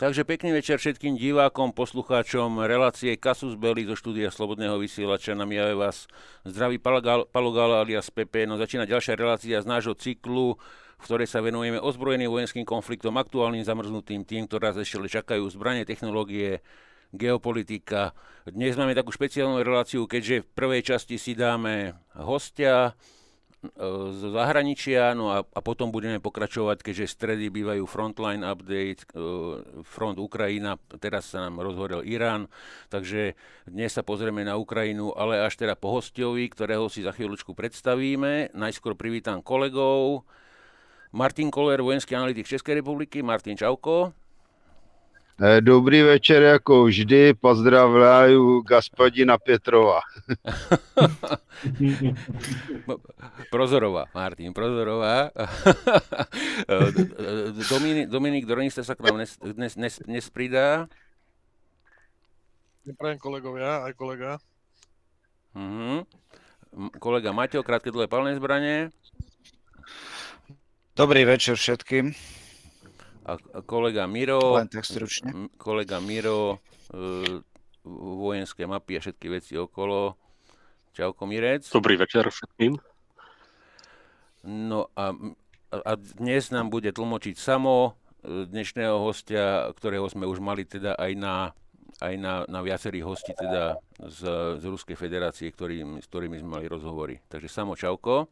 Takže pekný večer všetkým divákom, poslucháčom relácie Casus Belli zo štúdia Slobodného vysielača. Na miave vás zdraví Palogala alias Pepe. No začína ďalšia relácia z nášho cyklu, v ktorej sa venujeme ozbrojeným vojenským konfliktom, aktuálnym zamrznutým tým, ktoré nás ešte čakajú, zbranie, technológie, geopolitika. Dnes máme takú špeciálnu reláciu, keďže v prvej časti si dáme hostia zo zahraničia, no a potom budeme pokračovať, keďže stredy bývajú Frontline Update, Front Ukrajina, teraz sa nám rozhorel Irán, takže dnes sa pozrieme na Ukrajinu, ale až teda po hosťovi, ktorého si za chvíľučku predstavíme. Najskôr privítam kolegov. Martin Koller, vojenský analytik Českej republiky. Martin, čauko. Dobrý večer, jako vždy, pozdravляю господина Petrova. Prozorová, Martin, Prozorová. Dominik Dornister sa k nám dnes pridá. Neprajem kolegovia, aj kolega. Kolega Maťo, krátke dlhé palné zbranie. Dobrý večer všetkým. A kolega Miro, Len tak stručne. Kolega Miro, vojenské mapy a všetky veci okolo. Čauko, Mirec. Dobrý večer všetkým. No a dnes nám bude tlmočiť Samo, dnešného hostia, ktorého sme už mali teda aj na viacerých hostí teda z Ruskej federácie, s ktorými sme mali rozhovory. Takže Samo, čauko.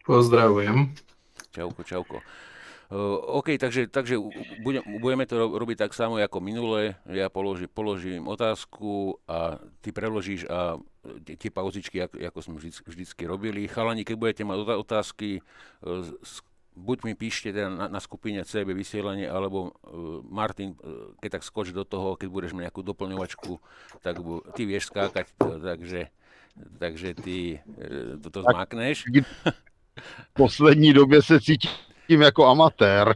Pozdravujem. Čauko. OK, takže budeme to robiť tak samo ako minule. Ja položím otázku a ty preložíš a tie pauzičky, ako sme vždycky robili. Chalani, keď budete mať otázky, buď mi píšte teda na skupine CB vysielanie, alebo Martin, keď tak skoč do toho, keď budeš mať nejakú doplňovačku, tak ty vieš skákať, takže ty toto zmákneš. V poslední době se cítím jako amatér.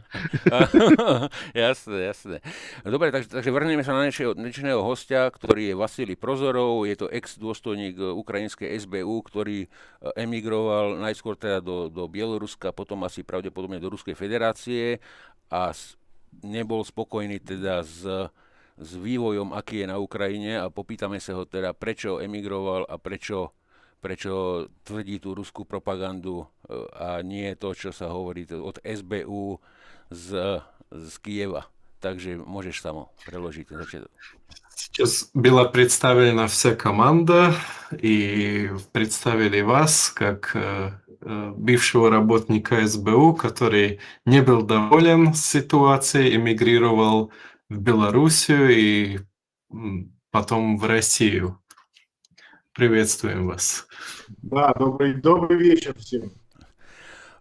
Jasné. Dobre, takže vrhneme sa na dnešného hostia, ktorý je Vasilij Prozorov. Je to ex-dôstojník ukrajinskej SBU, ktorý emigroval najskôr teda do Bieloruska, potom asi pravdepodobne do Ruskej federácie a nebol spokojný teda s vývojom, aký je na Ukrajine, a popýtame sa ho teda, prečo emigroval a prečo tvrdí tú ruskú propagandu a nie to, čo sa hovorí od SBU z Kyjeva. Takže môžeš Samo preložiť ten začiatok. Сейчас была представлена вся команда и представили вас как бывшего работника СБУ, который не был доволен ситуацией, эмигрировал в Белоруссию и потом в Россию. Приветствуем вас. Да, добрый вечер всем.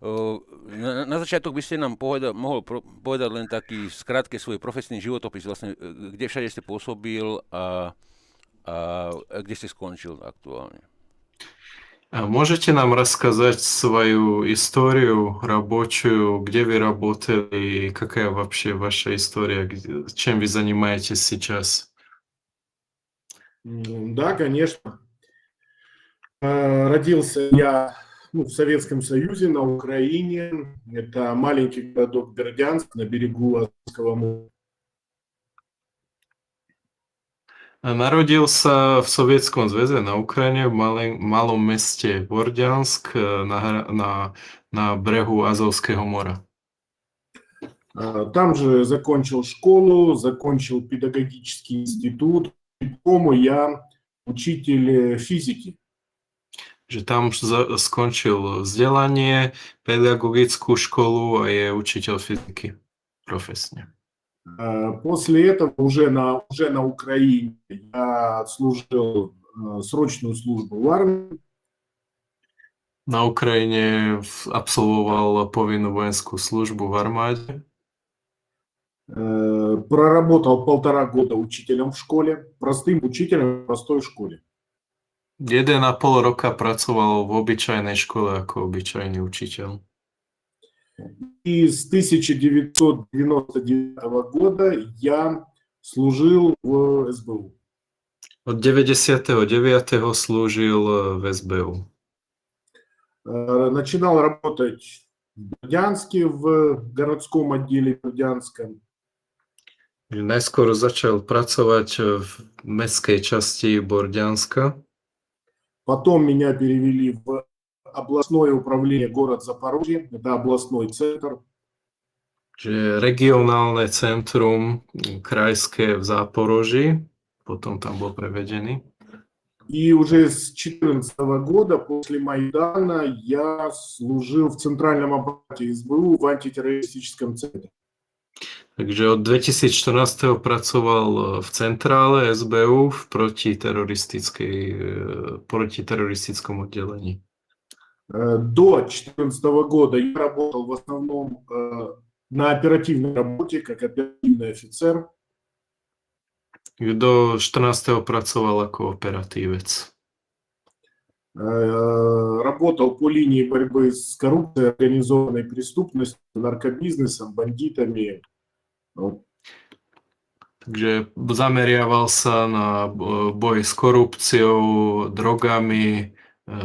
Na začiatok by ste nám mohol povedať len taký skrátke svoj profesný životopis, vlastne, kde všade ste pôsobil a kde ste skončil aktuálne. А можете нам рассказать свою историю рабочую, где вы работали и какая вообще ваша история, чем вы занимаетесь сейчас? Да, конечно. Родился я в Советском Союзе, на Украине. Это маленький городок Бердянск на берегу Азовского моря. Народился в Советском Союзе на Украине, в малом месте Бердянск на берегу Азовского моря. Там же закончил школу, закончил педагогический институт. По диплому я учитель физики. Že tam skončil vzdelanie, pedagogickú školu a je učiteľ fyziky profesne. После этого уже на Украине я служил срочную службу в армии. Na Ukrajine absolvoval povinnú vojenskú službu v armáde. Проработал 1,5 года учителем в школе, простым учителем в простой школе. 1,5 roka pracoval v obyčajnej škole ako obyčajný učiteľ. И с 1999 года я служил в СБУ. Od 99. slúžil v SBU. Начинал работать в Бердянске, в городском отделе Бердянска. Najskôr začal pracovať v mestskej časti Bordianska. Потом меня перевели в областное управление город Запорожье, это областной центр. Že regionálne centrum krajské v Záporoží, potom tam bol prevedený. И уже с 2014 года, после Майдана, я служил в центральном аппарате СБУ в антитеррористическом центре. Takže od 2014. pracoval v centrále SBU v protiteroristickom oddelení. До 2014 года я работал в основном на оперативной работе, как оперативный офицер. Do 14. pracoval ako operatívec. Работал по линии борьбы с коррупцией, организованной преступностью, наркобизнесом, бандитами. Takže zameriaval sa na boj s korupciou, drogami,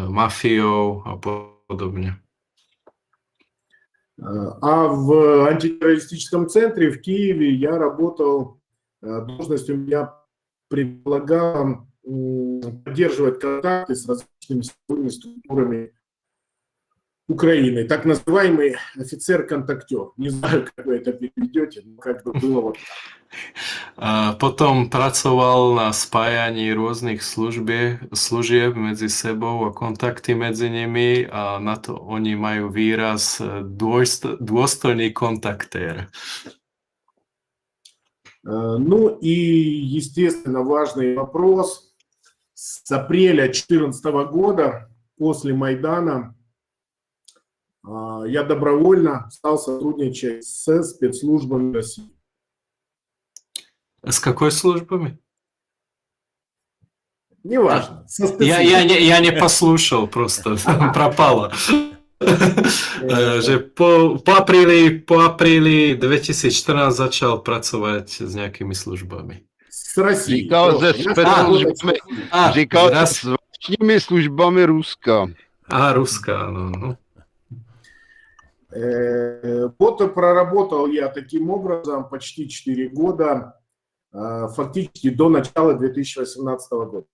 mafiou a podobne. А в антитеррористическом центре в Киеве я работал, должность у меня предполагала поддерживать контакты с различными силовыми структурами Украины, так называемый офицер-контактер. Не знаю, как вы это переведете, но как бы было вот. Potom pracoval na spájaní rôznych služieb medzi sebou a kontakty medzi nimi a na to oni majú výraz dôstojný kontaktér. Ну и, естественно, важный вопрос. С апреля 2014 года, после Майдана, я добровольно стал сотрудничать с спецслужбами России. С какой службами? Неважно. Со спецслужбами. Я не послушал, просто пропало. Že po apríli 2014 začal pracovať s nejakými službami. С Россией. Říkal se spецслужбами, říkal раз- se zvláštními službami Ruska. Ruska, áno. Вот и проработал я таким образом почти 4 года, фактически до начала 2018 года.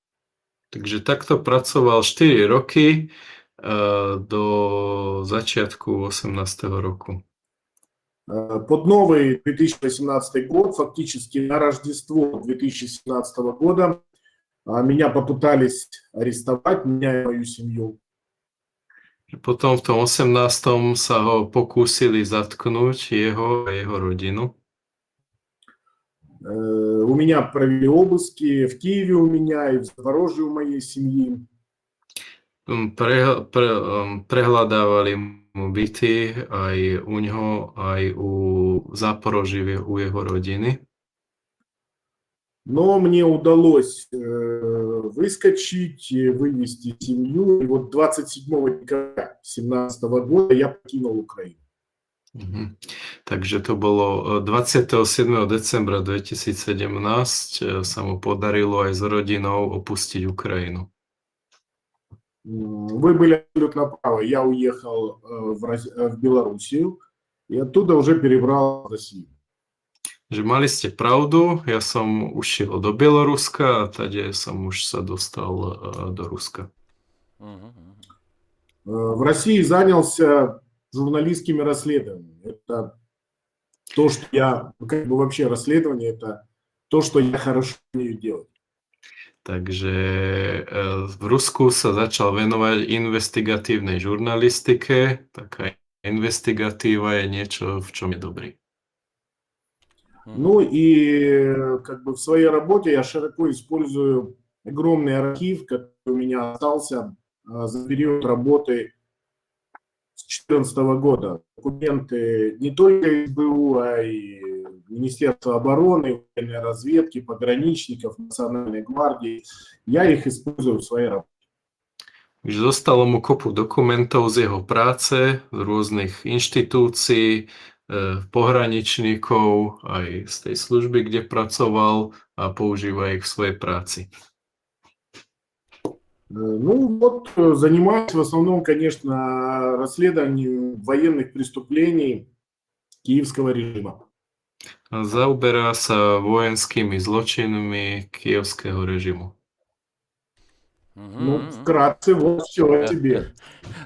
Takže takto pracoval 4 roky do začiatku 18. roku. Под новый 2018 год, фактически на Рождество 2017 года, меня попытались арестовать, меня и мою семью. Potom v tom 18. sa ho pokúsili zatknúť jeho a jeho rodinu. У меня провели обыски в Киеве у меня и в Запорожье у моей семьи. Prehľadávali mu byty aj u ňoho, aj u Záporoží u jeho rodiny. Но мне удалось выскочить, вывести семью. И вот 27 декабря 2017 года я покинул Украину. Takže to bolo 27. decembra 2017 sa mu podarilo aj s rodinou opustiť Ukrajinu. Вы были абсолютно правы. Я уехал в Белоруссию и оттуда уже перебрал в Россию. Že mali ste pravdu, ja som ušiel do Bieloruska a tady som už sa dostal do Ruska. В России занялся журналистскими расследованиями. Это то, что я, как бы вообще расследование, это то, что я хорошо умею делать. Takže v Rusku sa začal venovať investigatívnej žurnalistike. Taká investigatíva je niečo, v čom je dobrý. Ну и как бы в своей работе я широко использую огромный архив, который у меня остался за период работы с 2014 года. Документы не только СБУ, а и Министерства обороны, военной разведки, пограничников, Национальной гвардии. Я их использую в своей работе. Takže zostalo mu kopu dokumentov z jeho práce, z rôznych inštitúcií, pohraničníkov, aj z tej služby, kde pracoval a používa ich v svojej práci. Ну вот, занимаюсь в основном, конечно, расследованием военных преступлений киевского режима. Zaoberá sa vojenskými zločinmi kievského režimu. Ну, вкратце, вот все о тебе.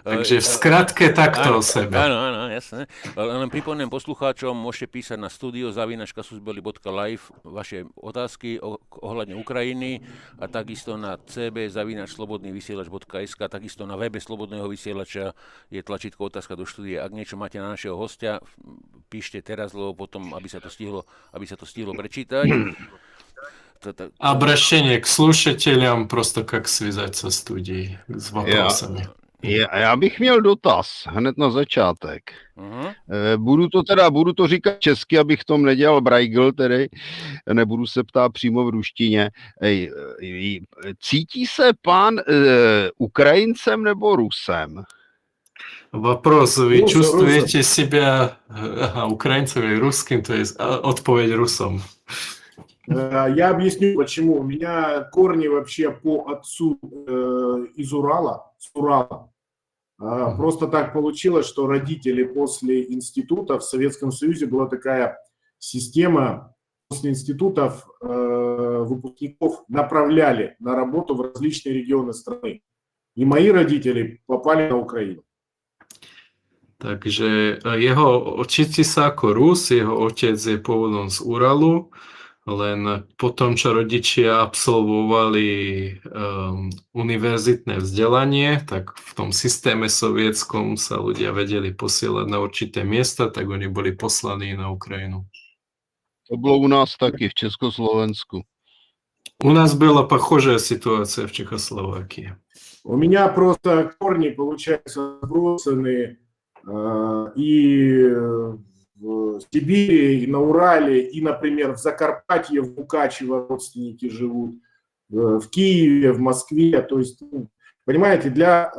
Takže v skratke takto o sebe. Áno, jasné. Len pripomínam poslucháčom, môžete písať na studio@kasusbeli.live vaše otázky ohľadne Ukrajiny a takisto na cb@slobodnyvysielac.sk, takisto na webe Slobodného vysielača je tlačítko otázka do štúdia. Ak niečo máte na našeho hostia, píšte teraz, lebo potom, aby sa to stihlo prečítať. Обращение к слушателям, просто как связаться со студией с вопросами. Já bych měl dotaz hned na začátek. Uh-huh. Budu to říkat česky, abych tom nedělal brajgl, tedy nebudu se ptát přímo v ruštině. Cítí se pán Ukrajincem nebo Rusem? Вопрос, вы чувствуете себя украинцем или русским, то есть отповедь русом? Я объясню, почему. У меня корни вообще по отцу из Урала, с Урала. Просто так получилось, что родители после института в Советском Союзе была такая система, после институтов выпускников направляли на работу в различные регионы страны. И мои родители попали на Украину. Takže jeho cíti sa ako Rus, jeho otec je pôvodom z Uralu, len po tom, čo rodičia absolvovali univerzitné vzdelanie, tak v tom systéme sovietskom sa ľudia vedeli posielať na určité miesta, tak oni boli poslaní na Ukrajinu. To bylo u nás taky, v Československu. У нас была похожая ситуация в Чехословакии. У меня просто корни, получается, сбросаны и в Сибири, и на Урале, и, например, в Закарпатье, в Мукачево родственники живут, в Киеве, в Москве. То есть, понимаете, для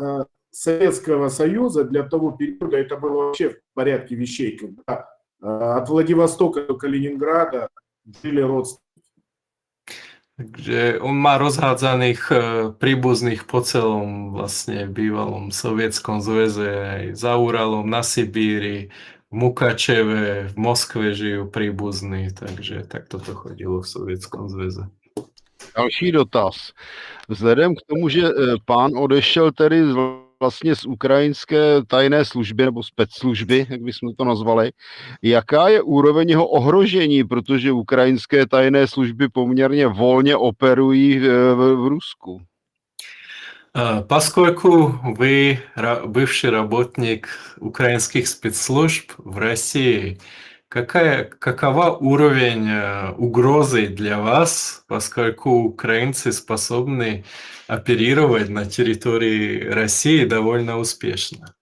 Советского Союза, для того периода это было вообще в порядке вещей, когда от Владивостока до Калининграда жили родственники. Takže on má rozhádzaných príbuzných po celom vlastne bývalom Sovietskom zväze, aj za Uralom, na Sibíri, v Mukačeve, v Moskve žijú príbuzní, takže takto to chodilo v Sovietskom zväze. Další dotaz. Vzhledem k tomu, že pán odešel tedy vlastně z ukrajinské tajné služby nebo specslužby, jak bychom to nazvali, jaká je úroveň jeho ohrožení, protože ukrajinské tajné služby poměrně volně operují v Rusku? Поскольку вы бывший работник украинских спецслужб в России, какова уровень угрозы для вас, поскольку украинцы способны оперировать на территории России довольно успешно?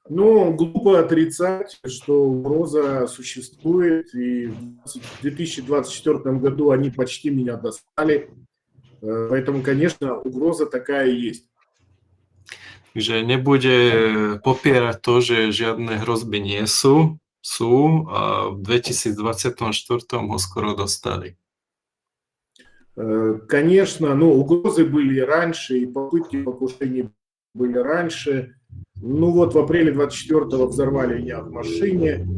Ну, глупо отрицать, что угроза существует, и в 2024 году они почти меня достали, поэтому, конечно, угроза такая и есть. Takže nebude popierať to, že žiadne hrozby nie sú a v 2024 ho skoro dostali. Конечно, ну, угрозы были раньше, и попытки покушений были раньше. Ну вот в апреле 24-го взорвали меня в машине.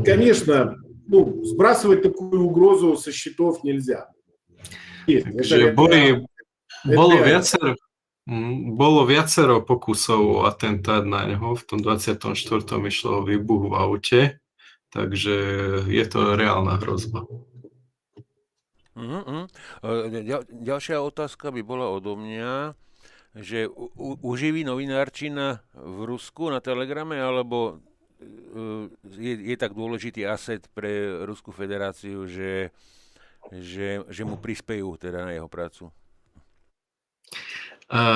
Конечно, ну, сбрасывать такую угрозу со счетов нельзя. Takže bolo viacero pokusov o atentát na neho, v tom 24. išlo o výbuch v aute, takže je to reálna hrozba. Ďalšia otázka by bola odo mňa, že uživí novinárčina v Rusku na Telegrame, alebo je tak dôležitý aset pre Ruskú federáciu, že mu prispejú teda na jeho prácu?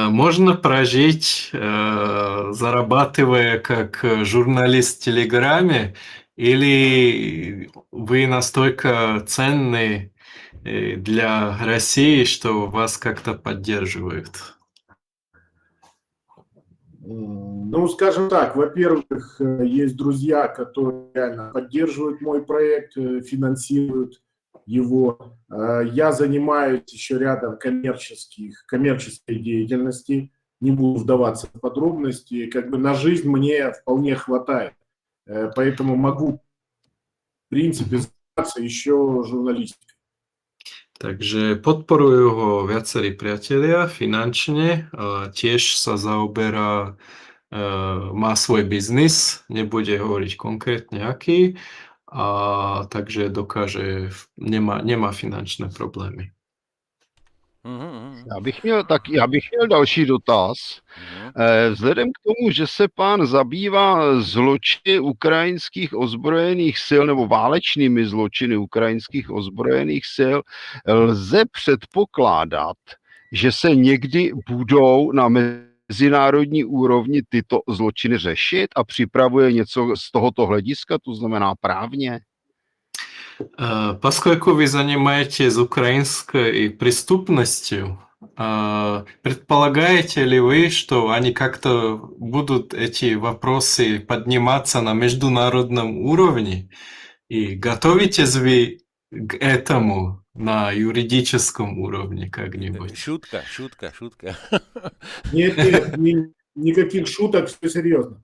Можно прожить, зарабатывая как журналист в Телеграме, или вы настолько ценны для России, что вас как-то поддерживают? Ну, скажем так, во-первых, есть друзья, которые реально поддерживают мой проект, финансируют его. Я занимаюсь еще рядом коммерческой деятельности, не буду вдаваться в подробности, как бы на жизнь мне вполне хватает. поэтому могу, в принципе, заниматься еще журналистикой. Takže podporujú ho viacerí priatelia finančne, tiež sa zaoberá, má svoj biznis, nebude hovoriť konkrétne aký, a takže dokáže, nemá finančné problémy. Já bych měl další dotaz. Vzhledem k tomu, že se pán zabývá zločiny ukrajinských ozbrojených sil nebo válečnými zločiny ukrajinských ozbrojených sil, lze předpokládat, že se někdy budou na mezinárodní úrovni tyto zločiny řešit a připravuje něco z tohoto hlediska, to znamená právně? Поскольку вы занимаетесь украинской преступностью, предполагаете ли вы, что они как-то будут эти вопросы подниматься на международном уровне? И готовитесь вы к этому на юридическом уровне как-нибудь? Šutka. Нет, никаких шуток, все серьезно.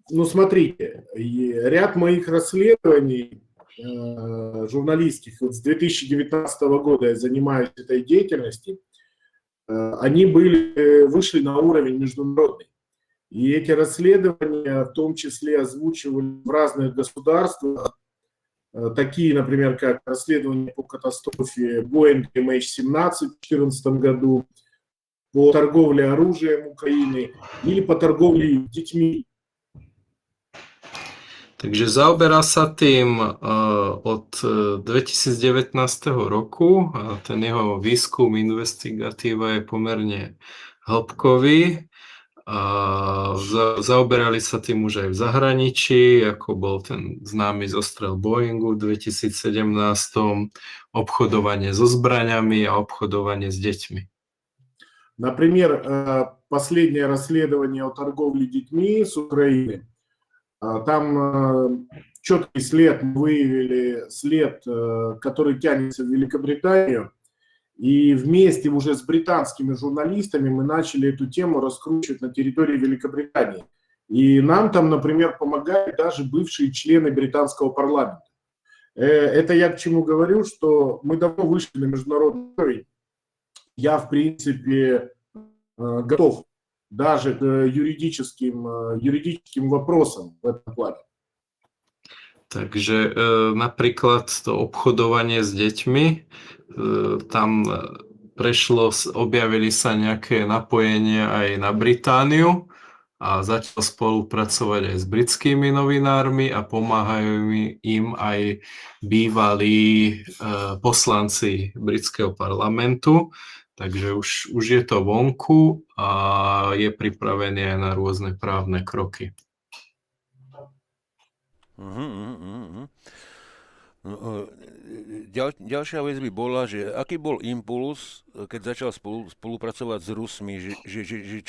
Ну, смотрите, ряд моих расследований журналистских, вот с 2019 года я занимаюсь этой деятельностью, они вышли на уровень международный. И эти расследования в том числе озвучивали в разных государствах, такие, например, как расследование по катастрофе Boeing MH17 в 2014 году, по торговле оружием Украины или по торговле детьми. Takže zaoberá sa tým od 2019 roku. Ten jeho výskum, investigatíva je pomerne hĺbkový. Zaoberali sa tým už aj v zahraničí, ako bol ten známy zostrel Boeingu v 2017, obchodovanie so zbraňami a obchodovanie s deťmi. Например, последнее расследование о торговле детьми с Украины. Там четкий след, выявили след, который тянется в Великобританию, и вместе уже с британскими журналистами мы начали эту тему раскручивать на территории Великобритании. И нам там, например, помогают даже бывшие члены британского парламента. Это я к чему говорю, что мы давно вышли на международный уровень. Я, в принципе, готов даже к юридическим вопросам в этом плане. Takže napríklad to obchodovanie s deťmi, tam objavili sa nejaké napojenia aj na Britániu a začal spolupracovať aj s britskými novinármi a pomáhajú im aj bývalí poslanci britského parlamentu. Takže už je to vonku a je pripravený aj na rôzne právne kroky. Ďalšia vec by bola, že aký bol impuls, keď začal spolupracovať s Rusmi, že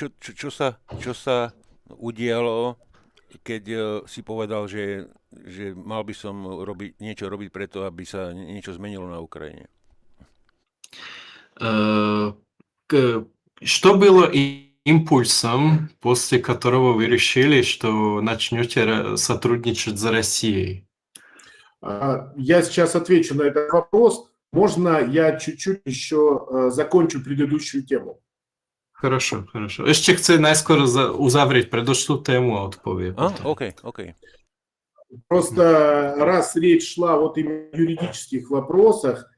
čo sa udialo, keď si povedal, že mal by som niečo robiť preto, aby sa niečo zmenilo na Ukrajine? Что было импульсом, после которого вы решили, что начнете сотрудничать с Россией? Я сейчас отвечу на этот вопрос. Можно я чуть-чуть еще закончу предыдущую тему? Хорошо. Ešte chce najskôr uzavrieť predošlú tému a odpovie. OK. Просто раз речь шла вот именно о юридических вопросах,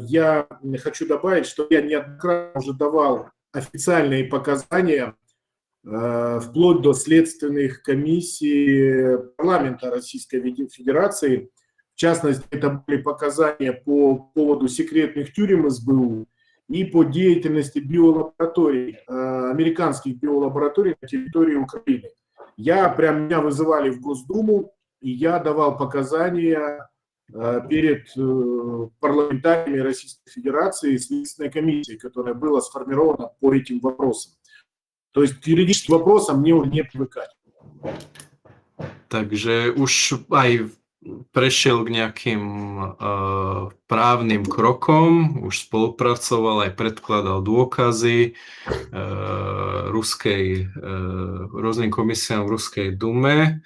я хочу добавить, что я неоднократно уже давал официальные показания вплоть до следственных комиссий парламента Российской Федерации. В частности, это были показания по поводу секретных тюрем СБУ и по деятельности биолабораторий, американских биолабораторий на территории Украины. Меня вызывали в Госдуму, и я давал показания перед парламентариями Российской Федерации и Следственной комиссией, которая была сформирована по этим вопросам. То есть к юридическим вопросам мне уже не привыкать. Takže už aj prešiel k nejakým právnym krokom, už spolupracoval, aj predkladal dôkazy rôznym komisiám v Ruskej dume,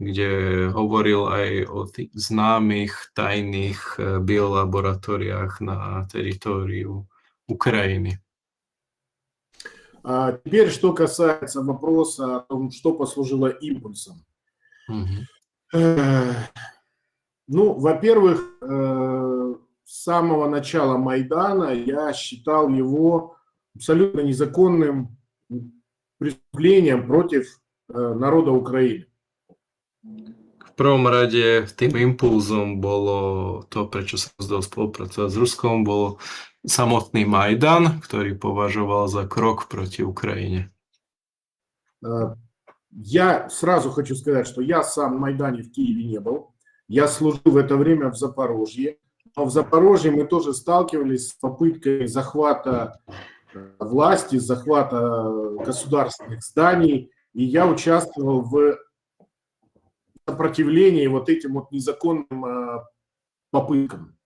kde hovoril aj o tých známych tajných biolaboratóriách na teritóriu Украины. А теперь, что касается вопроса о том, что послужило импульсом. Ну, во-первых, с самого начала Майдана я считал его абсолютно незаконным преступлением против народа Украины. V prvom rade tým impulzom bolo to, prečo sa rozhodol spolupracovať s Ruskom, bolo samotný Majdan, ktorý považoval za krok proti Ukrajine. Я сразу хочу сказать, что я сам на Майдане в Киеве не был. Я служил в это время в Запорожье. Но в Запорожье мы тоже сталкивались с попыткой захвата власти, захвата государственных зданий. И я участвовал в сопротивлении вот этим вот незаконным попыткам.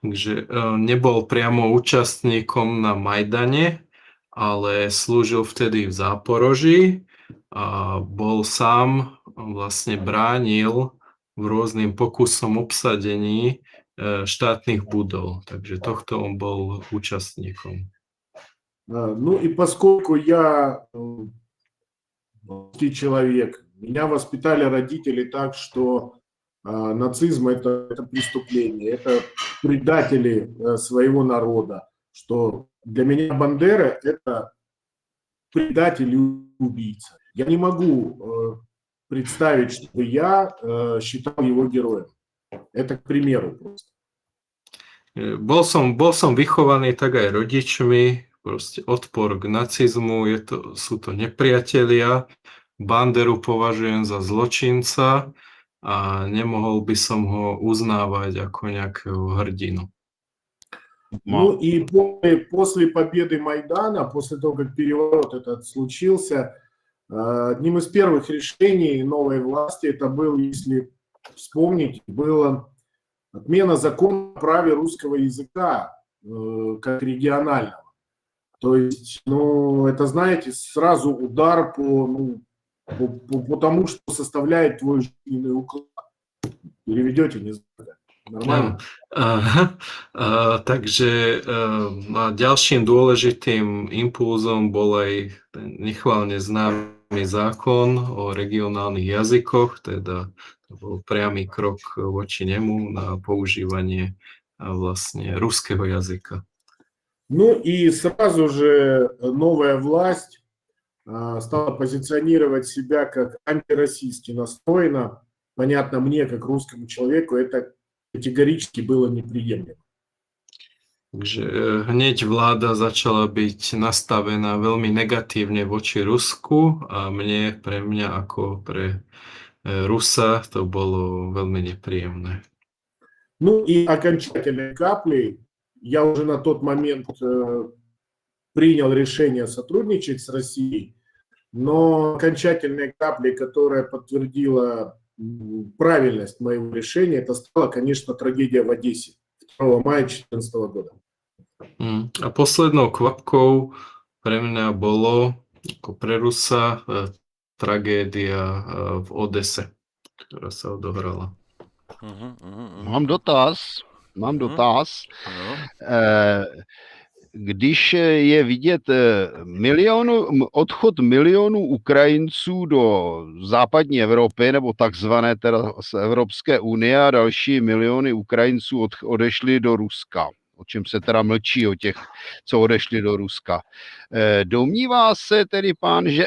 Takže nebol priamo účastníkom na Majdane, ale slúžil vtedy v Záporoží a bol sám, vlastne bránil v rôznym pokusom obsadení štátnych budov. Takže tohto on bol účastníkom. Ну и поскольку я русский человек, меня воспитали родители так, что нацизм это преступление, это предатели своего народа, что для меня Бандера это предатель и убийца. Я не могу представить, чтобы я считал его героем. Это к примеру просто. Bol som vychovaný tak aj rodičmi, proste odpor k nacizmu, sú to nepriatelia, Banderu považujem za zločinca a nemohol by som ho uznávať ako nejakého hrdinu. Ну и после победы Майдана, после того, как переворот этот случился, одним из первых решений новой власти, это был, если вспомнить, была отмена закона о праве русского языка как регионального. То есть, ну, это, знаете, сразу удар по тому, что составляет твой жизненный уклад. Переведете, не знаю. Нормально? Takže ďalším dôležitým impulzom bol aj nechválne známy zákon o regionálnych jazykoch, teda to bol priamy krok voči nemu na používanie vlastne ruského jazyka. Ну и сразу же новая власть стала позиционировать себя как антироссийски настроена. Понятно, мне, как русскому человеку, это категорически было неприемлемо. Takže hneď vláda začala byť nastavená veľmi negatívne voči Rusku a pre mňa ako pre Rusa to bolo veľmi nepríjemné. Ну и окончательной каплей я уже на тот момент принял решение сотрудничать с Россией, но окончательной каплей, которая подтвердила правильность моего решения, это стала, конечно, трагедия в Одессе 2 мая 2014 года. A poslednou kvapkou pre mňa bolo, ako pre Rusa, tragédia v Odese, ktorá sa odohrala. Mám dotaz. Když je vidět odchod milionů Ukrajinců do západní Evropy, nebo takzvané teda z Evropské unie, a další miliony Ukrajinců odešli do Ruska, o čem se teda mlčí o těch, co odešli do Ruska. Domnívá se tedy pán, že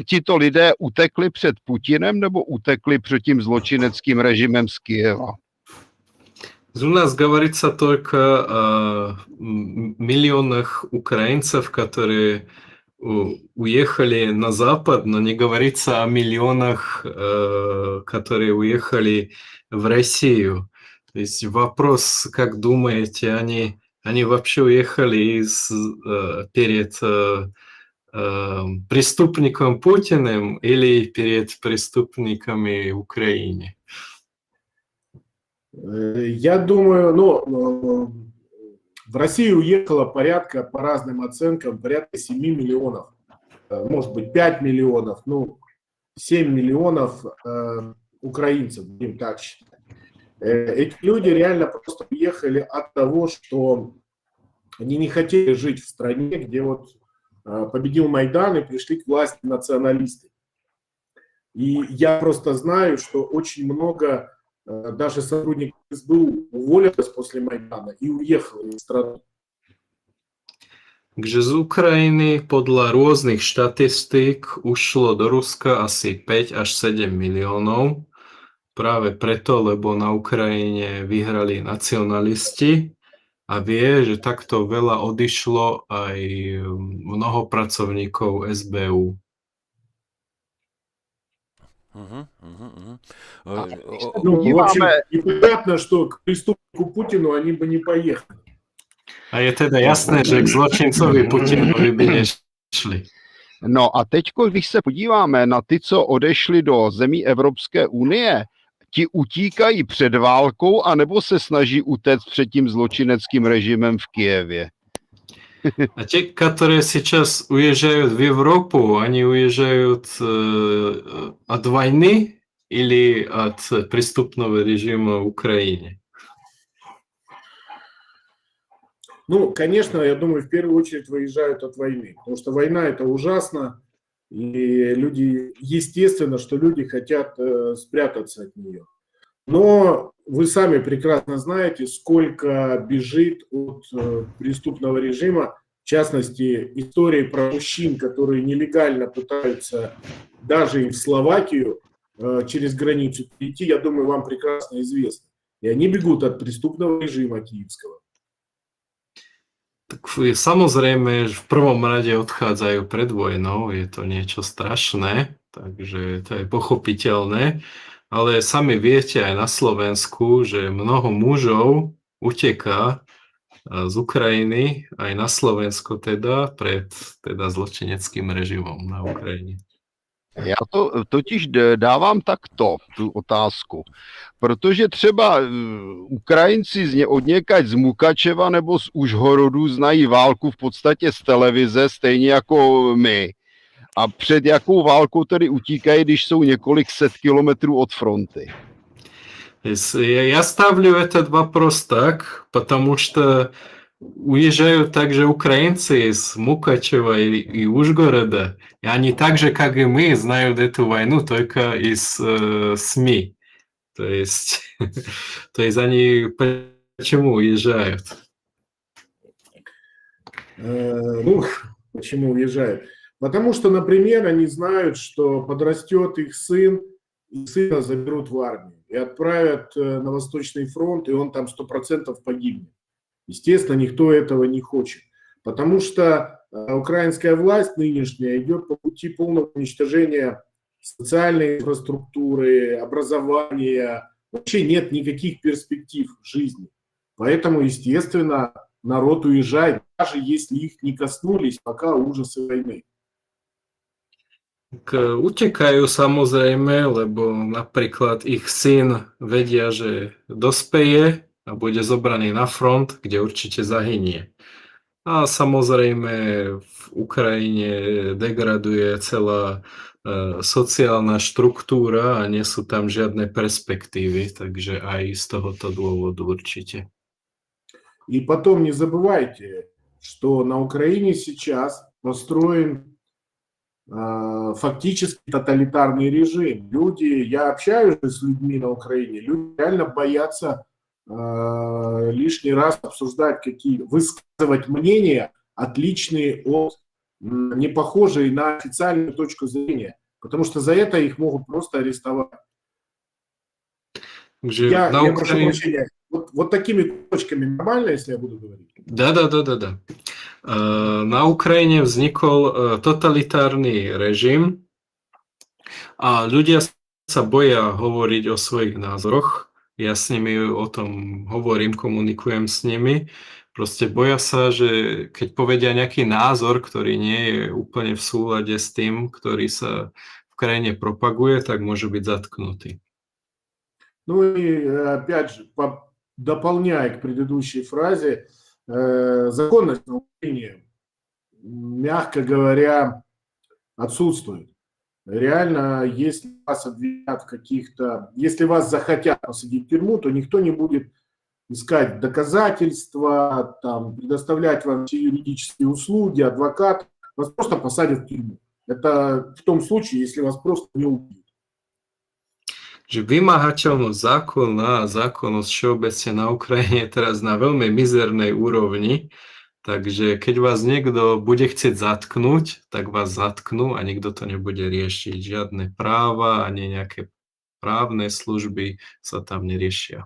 tito lidé utekli před Putinem nebo utekli před tím zločineckým režimem z Kyjeva? У нас говорится только о миллионах украинцев, которые уехали на Запад, но не говорится о миллионах, которые уехали в Россию. То есть вопрос, как думаете, они вообще уехали перед преступником Путиным или перед преступниками Украины? Я думаю, в Россию уехало порядка, по разным оценкам, порядка 7 миллионов, может быть, 5 миллионов, 7 миллионов украинцев, будем так считать. Эти люди реально просто уехали от того, что они не хотели жить в стране, где победил Майдан и пришли к власти националисты. И я просто знаю, что очень много даже сотрудников СБУ уволилось после Майдана и уехало из страны. Takže z Ukrajiny podľa rôznych štatistík ušlo do Ruska asi 5 až 7 miliónov. Práve preto, lebo na Ukrajine vyhrali nacionalisti a vie, že takto veľa odišlo aj mnoho pracovníkov SBU. В общем, непонятно, что к преступнику Путину они бы не поехали. A je teda jasné, že k zločincovi Putinovi by nešli. No a teď, když se podíváme na ty, co odešli do zemí Evropské unie, ti utíkají před válkou, anebo se snaží utéct před tím zločineckým režimem v Kyjevě? А те, которые сейчас уезжают в Европу, они уезжают от войны или от преступного режима в Украине? Конечно, я думаю, в первую очередь выезжают от войны, потому что война – это ужасно, и люди, естественно, что люди хотят спрятаться от нее. Но вы сами прекрасно знаете, сколько бежит от преступного режима, в частности, истории про мужчин, которые нелегально пытаются даже и в Словакию через границу перейти, я думаю, вам прекрасно известно. И они бегут от преступного режима киевского. Tak samozrejme, že v prvom rade odchádzajú pred vojnou, je to niečo strašné, takže to je pochopiteľné, ale sami viete aj na Slovensku, že mnoho mužov uteká z Ukrajiny aj na Slovensko pred zločineckým režimom na Ukrajine. Já to totiž dávám takto, tu otázku, protože třeba Ukrajinci odněkaď z Mukačeva nebo z Užhorodu znají válku v podstatě z televize, stejně jako my. A před jakou válkou tedy utíkají, když jsou několik set kilometrů od fronty? Я ставлю этот вопрос так, потому что уезжают также украинцы из Мукачева и Ужгорода, и они так же, как и мы, знают эту войну только из СМИ. То есть они почему уезжают? Почему уезжают? Потому что, например, они знают, что подрастет их сын, и сына заберут в армию и отправят на Восточный фронт, и он там 100% погибнет. Естественно, никто этого не хочет, потому что украинская власть нынешняя идет по пути полного уничтожения социальной инфраструктуры, образования. Вообще нет никаких перспектив в жизни. Поэтому, естественно, народ уезжает, даже если их не коснулись пока ужасы войны. Utekajú samozrejme, lebo napríklad ich syn vedia, že dospeje a bude zobraný na front, kde určite zahynie. A samozrejme v Ukrajine degraduje celá sociálna štruktúra a nie sú tam žiadne perspektívy, takže aj z tohoto dôvodu určite. И потом не забывайте, что на Украине сейчас построен фактически тоталитарный режим. Я общаюсь с людьми на Украине, люди реально боятся лишний раз обсуждать высказывать мнения, отличные от, не похожие на официальную точку зрения, потому что за это их могут просто арестовать. Я прошу прощения, вот такими точками нормально, если я буду говорить? Да. Na Ukrajine vznikol totalitárny režim a ľudia sa boja hovoriť o svojich názoroch. Ja s nimi o tom hovorím, komunikujem s nimi. Proste boja sa, že keď povedia nejaký názor, ktorý nie je úplne v súlade s tým, ktorý sa v krajine propaguje, tak môže byť zatknutý. Ну и опять же, дополняя к предыдущей фразе, законность на Украине, мягко говоря, отсутствует. Реально, если вас обвинят в каких-то... Если вас захотят посадить в тюрьму, то никто не будет искать доказательства, там, предоставлять вам все юридические услуги, адвокат. Вас просто посадят в тюрьму. Это в том случае, если вас просто не убьют. Že vymáhateľnosť zákona a zákonnosť všeobecne na Ukrajine je teraz na veľmi mizernej úrovni, takže keď vás niekto bude chcieť zatknúť, tak vás zatknú a nikto to nebude riešiť. Žiadne práva ani nejaké právne služby sa tam neriešia.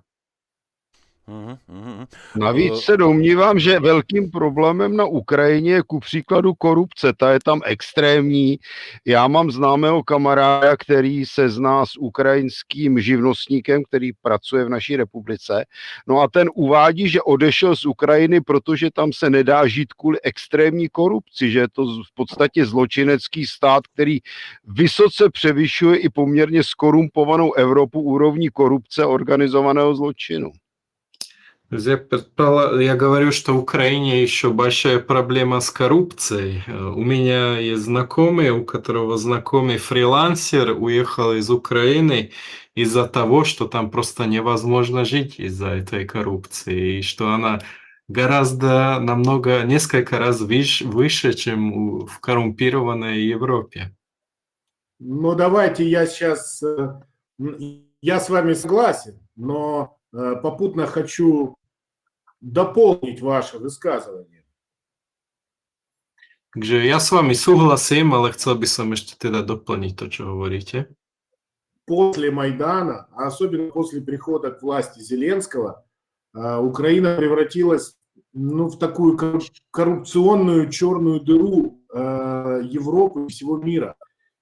Navíc se domnívám, že velkým problémem na Ukrajině je ku příkladu korupce, ta je tam extrémní. Já mám známého kamaráda, který se zná s ukrajinským živnostníkem, který pracuje v naší republice. No a ten uvádí, že odešel z Ukrajiny, protože tam se nedá žít kvůli extrémní korupci, že je to v podstatě zločinecký stát, který vysoce převyšuje i poměrně skorumpovanou Evropu úrovní korupce a organizovaného zločinu. Я говорю, что в Украине еще большая проблема с коррупцией. У меня есть знакомый, у которого знакомый фрилансер уехал из Украины из-за того, что там просто невозможно жить из-за этой коррупции, и что она гораздо, намного, несколько раз выше, чем в коррумпированной Европе. Ну, давайте я сейчас... Я с вами согласен, но попутно хочу дополнить ваше высказывание. Takže ja s vami súhlasím, ale chcel by som ešte teda doplniť to, čo hovoríte. После Майдана, а особенно после прихода к власти Зеленского, Украина превратилась в такую коррупционную черную дыру Европы и всего мира.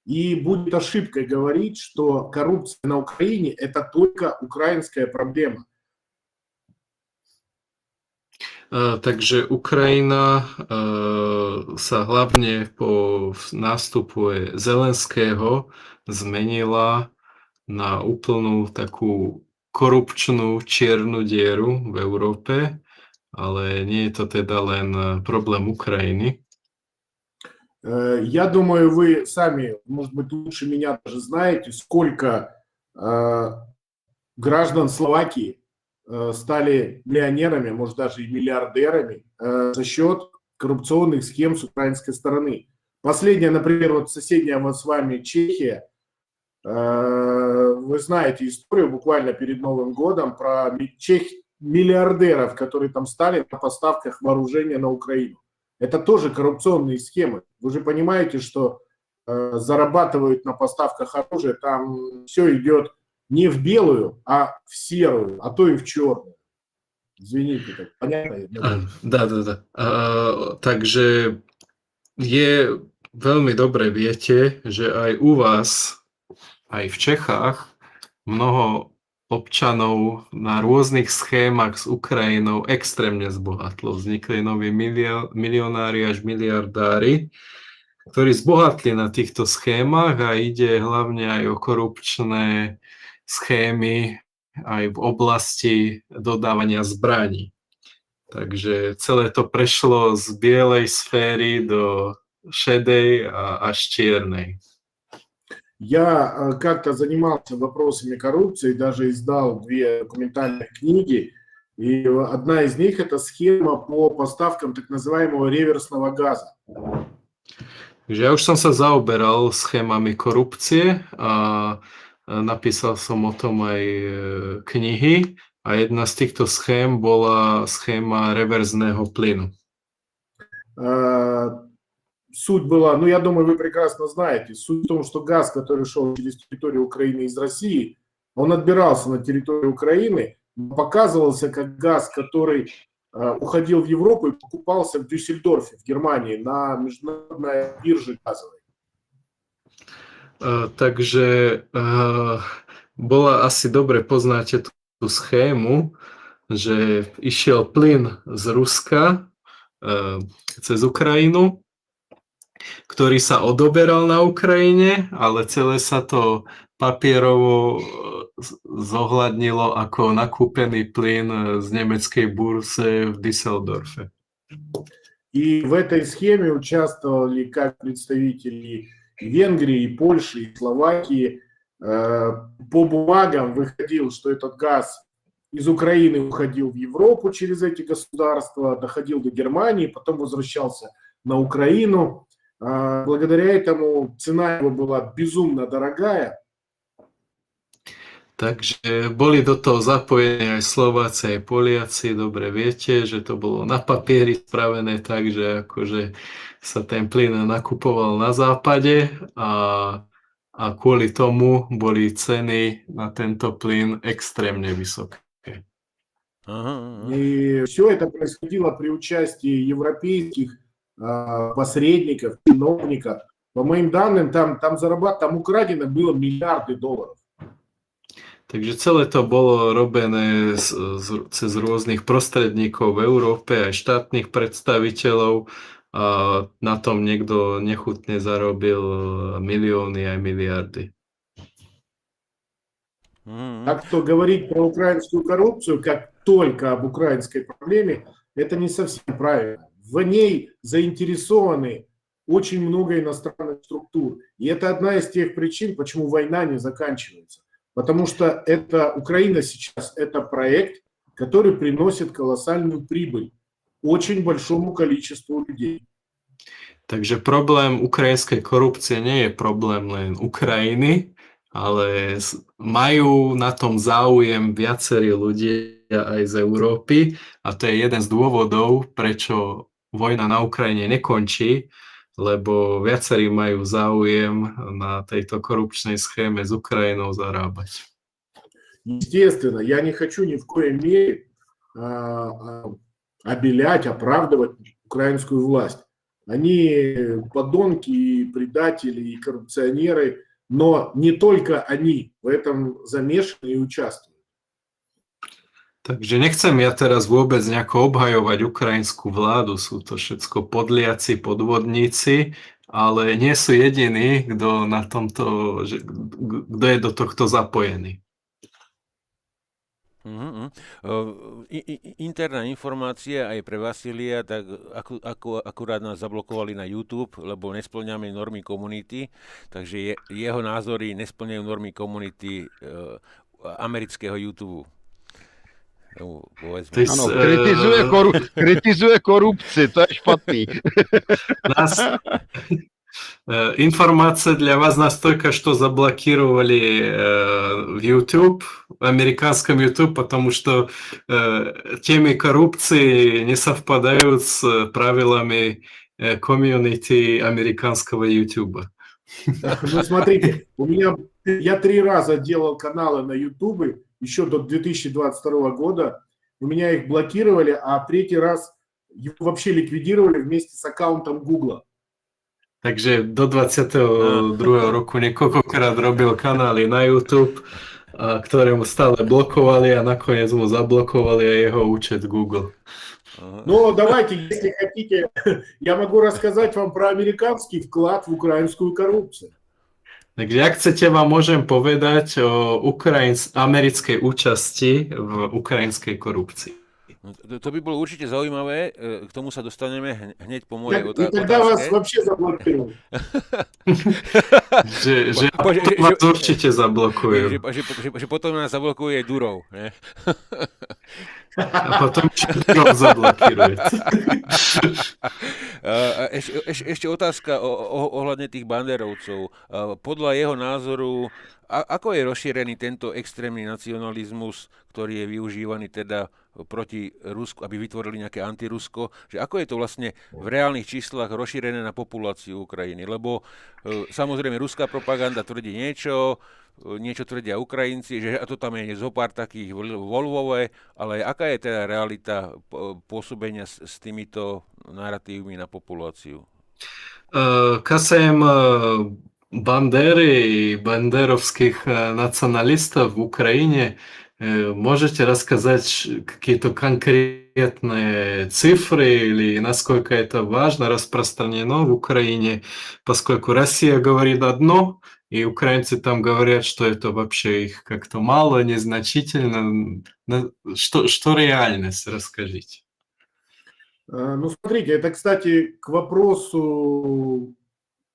И будет ошибкой говорить, что коррупция на Украине – это только украинская проблема. Takže Ukrajina sa hlavne po nástupu Zelenského zmenila na úplnú takú korupčnú čiernu dieru v Európe, ale nie je to teda len problém Ukrajiny. Я думаю, вы сами, может быть, лучше меня даже знаете, сколько граждан Словакии стали миллионерами, может, даже и миллиардерами за счет коррупционных схем с украинской стороны. Последняя, например, вот соседняя вот с вами Чехия, вы знаете историю буквально перед Новым годом про миллиардеров, которые там стали на поставках вооружения на Украину. Это тоже коррупционные схемы. Вы же понимаете, что зарабатывают на поставках оружия, там все идет не в белую, а в серую, а то и в черную. Извините, так понятно? Да. Takže je veľmi dobre viete, že aj u vás, aj v Čechách, mnoho občanov na rôznych schémach s Ukrajinou extrémne zbohatlo. Vznikli noví milionári až miliardári, ktorí zbohatli na týchto schémach a ide hlavne aj o korupčné schémy aj v oblasti dodávania zbraní. Takže celé to prešlo z bielej sféry do šedej a až čiernej. Я как-то занимался вопросами коррупции, даже издал 2 документальных книги, и одна из них – это схема по поставкам так называемого реверсного газа. Ja už som sa zaoberal schémami korupcie a napísal som o tom aj knihy a jedna z týchto schém bola schéma reverzného plynu. Суть была, я думаю, вы прекрасно знаете, суть в том, что газ, который шел через территорию Украины из России, он отбирался на территорию Украины, показывался как газ, который уходил в Европу и покупался в Дюссельдорфе, в Германии, на международной бирже газовой. Takže asi dobre poznáte tú schému, že išiel plyn z Ruska cez Ukrajinu, ktorý sa odoberal na Ukrajine, ale celé sa to papierovo zohľadnilo ako nakúpený plyn z nemeckej burse v Düsseldorfe. И в этой схеме участвовали как представители Венгрии, Польши, Словакии. По бумагам выходило, что этот газ из Украины уходил в Европу через эти государства, доходил до Германии, потом возвращался на Украину. Благодаря этому цена его была безумно дорогая. Takže boli do toho zapojení aj Slováci, aj Poliaci. Dobre viete, že to bolo na papieri spravené tak, že akože sa ten plyn nakupoval na západe a kvôli tomu boli ceny na tento plyn extrémne vysoké. И все это происходило при участии европейских посредников, чиновников. По моим данным, там украдено было миллиарды долларов. Takže celé to bolo robené cez rôznych prostredníkov v Európe, aj štátnych predstaviteľov. A na tom niekto nechutne zarobil milióny aj miliardy. Так что говорить про украинскую коррупцию как только об украинской проблеме, это не совсем правильно. В ней заинтересованы очень много иностранных структур. И это одна из тех причин, почему война не заканчивается. Потому что Украина сейчас это проект, который приносит колоссальную прибыль очень большому количеству людей. Takže problém ukrajinskej korupcie nie je problém len Ukrajiny, ale majú na tom záujem viacerí ľudia aj z Európy a to je jeden z dôvodov, prečo vojna na Ukrajine nekončí, lebo viacerí majú záujem na tejto korupčnej schéme s Ukrajinou zarábať. Естественно, я не хочу ни в коей мере обелять, оправдывать украинскую власть. Они подонки, предатели и коррупционеры, но не только они в этом замешаны и участвуют. Takže nechcem ja teraz vôbec nejako obhajovať ukrajinskú vládu, sú to všetko podliaci, podvodníci, ale nie sú jediní, kto je do tohto zapojený. Interná informácia aj pre Vasilia, tak akurát nás zablokovali na YouTube, lebo nesplňame normy komunity, takže jeho názory nesplňajú normy komunity amerického YouTube. Ano, kritizuje korupci, to je špatný. Информация для вас настолько, что заблокировали в YouTube, в американском YouTube, потому что темы коррупции не совпадают с правилами комьюнити американского YouTube. Ну, смотрите, я 3 раза делал каналы на YouTube, еще до 2022 года. У меня их блокировали, а 3-й раз его вообще ликвидировали вместе с аккаунтом Google. Takže do 22. roku niekoľkokrát robil kanály na YouTube, ktoré mu stále blokovali a nakoniec mu zablokovali aj jeho účet Google. Ну, давайте, если хотите, я могу рассказать вам про американский вклад в украинскую коррупцию. Takže ak chcete, vám môžem povedať o americkej účasti v ukrajinskej korupcii. To by bolo určite zaujímavé, k tomu sa dostaneme hneď po mojej otázke. Тогда вас вообще заблокируют. Že vás určite zablokujú. Že potom nás zablokuje Durov. Ne? A potom Durov zablokiruje. Ešte otázka ohľadne tých banderovcov. Podľa jeho názoru, ako je rozšírený tento extrémny nacionalizmus, ktorý je využívaný teda proti Rusku, aby vytvorili nejaké antirusko, že ako je to vlastne v reálnych číslach rozšírené na populáciu Ukrajiny, lebo samozrejme ruská propaganda tvrdí niečo tvrdia Ukrajinci, že to tam je zopár takých vo Lvove, ale aká je teda realita pôsobenia s týmito narratívmi na populáciu? Касаем Бандеры и бандеровских националистов в Украине, можете рассказать какие-то конкретные цифры или насколько это важно, распространено в Украине, поскольку Россия говорит одно, и украинцы там говорят, что это вообще их как-то мало, незначительно. Что реальность, расскажите. Ну, смотрите, это, кстати, к вопросу,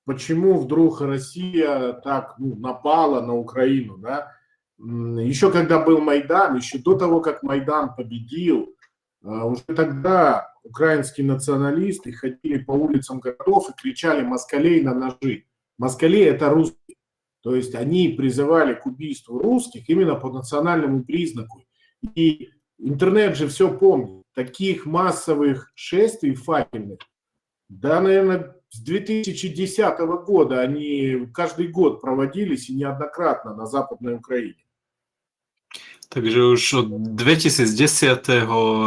почему вдруг Россия так напала на Украину, да? Еще когда был Майдан, еще до того, как Майдан победил, уже тогда украинские националисты ходили по улицам городов и кричали «москалей на ножи». Москалей – это русские. То есть они призывали к убийству русских именно по национальному признаку. И интернет же все помнит. Таких массовых шествий факельных, да, наверное, с 2010 года они каждый год проводились и неоднократно на Западной Украине. Takže už od 2010.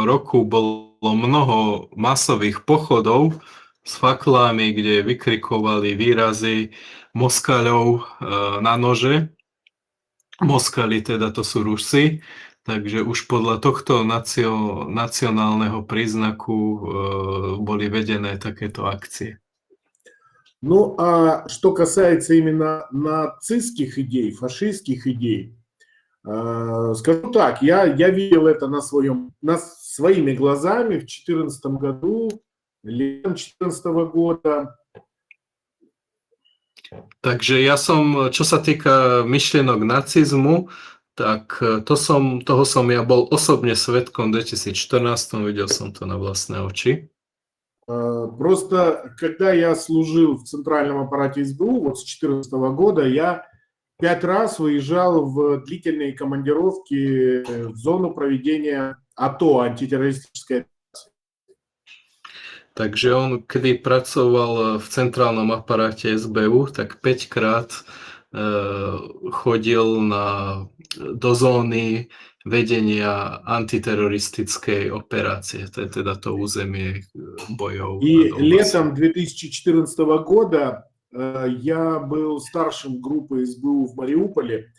roku bolo mnoho masových pochodov s faklami, kde vykrikovali výrazy Moskaľov na nože. Moskali teda to sú Rusi, takže už podľa tohto nacionálneho príznaku boli vedené takéto akcie. Ну, а что касается именно нацистских идей, фашистских идей, скажу так, я видел это своими глазами в 2014 году, летом 2014 года. Takže ja som, čo sa týka myšlienok nacizmu, tak toho som ja bol osobne svedkom v 2014, videl som to na vlastné oči. Просто, когда я служил в центральном аппарате СБУ, вот с 2014 года, я 5 раз выезжал в длительные командировки в зону проведения АТО, антитеррористической операции. Takže on, kedy pracoval v centrálnom aparáte SBU, tak 5-krát chodil do zóny vedenia antiteroristickой операции. Это teda to územie boев. И летом 2014 года я был старшим группы СБУ в Мариуполе,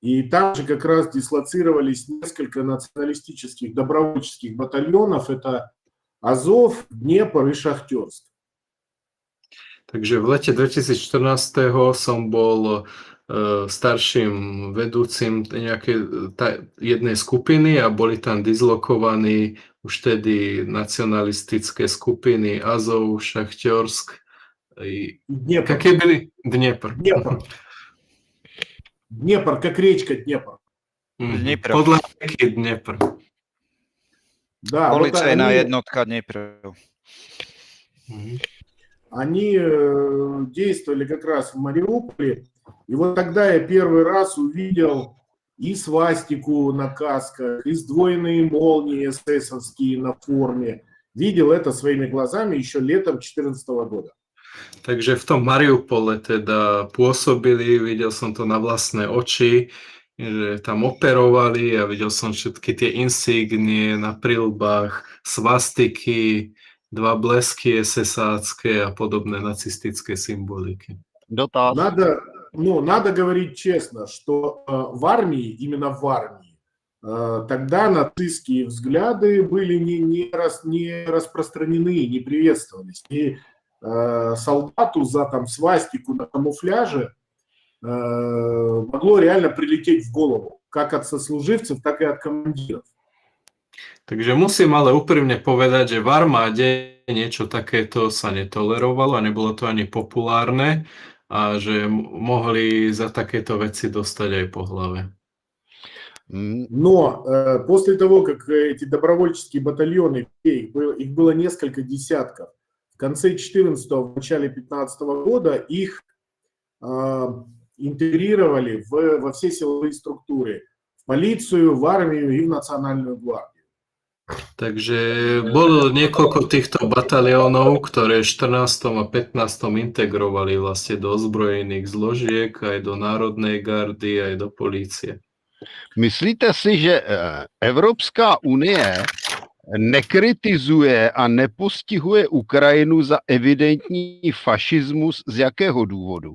и там же как раз дислоцировались несколько националистических добровольческих батальонов. Это Азов, Днепр и Шахтерск. Takže v lete 2014 som bol starším vedúcim nejakej jednej skupiny a boli tam dislokovaní už tedy nacionalistické skupiny Azov, Šachtersk. Какие были? Днепр. Днепр, как речка Днепр. Dnepr. Podľa rieky Dnepr. Да, Policajná jednotka Dnepr. Они действовали как раз в Мариуполе. И вот тогда я первый раз увидел и свастику на касках, и сдвоенные молнии эсэсовские на форме. Видел это своими глазами еще летом 2014 года. Takže v tom Mariupole teda pôsobili, videl som to na vlastné oči, že tam operovali a videl som všetky tie insígnie na prilbách, svastiky, 2 blesky SS-ácké a podobné nacistické symboliky. Dotaz. Надо говорить честно, что в армии, именно в армии, тогда нацистские взгляды были не распространены, не приветствовались. И солдату за там свастику на камуфляже могло реально прилететь в голову, как от сослуживцев, так и от командиров. Takže musím ale úprimne povedať, že v armáde niečo takéto sa netolerovalo a nebolo to ani populárne a že mohli za takéto veci dostať aj po hlave. Но после того, как эти добровольческие батальоны, их было несколько десятков, в конце 2014, в начале 2015 года их интегрировали во все силовые структуры, в полицию, в армию и в национальную гвардию. Takže bolo niekoľko týchto bataliónov, ktoré v 14. a 15. integrovali vlastne do ozbrojených zložiek, aj do Národnej gardy, aj do polície. Myslíte si, že Evropská unie nekritizuje a nepostihuje Ukrajinu za evidentní fašismus z jakého důvodu?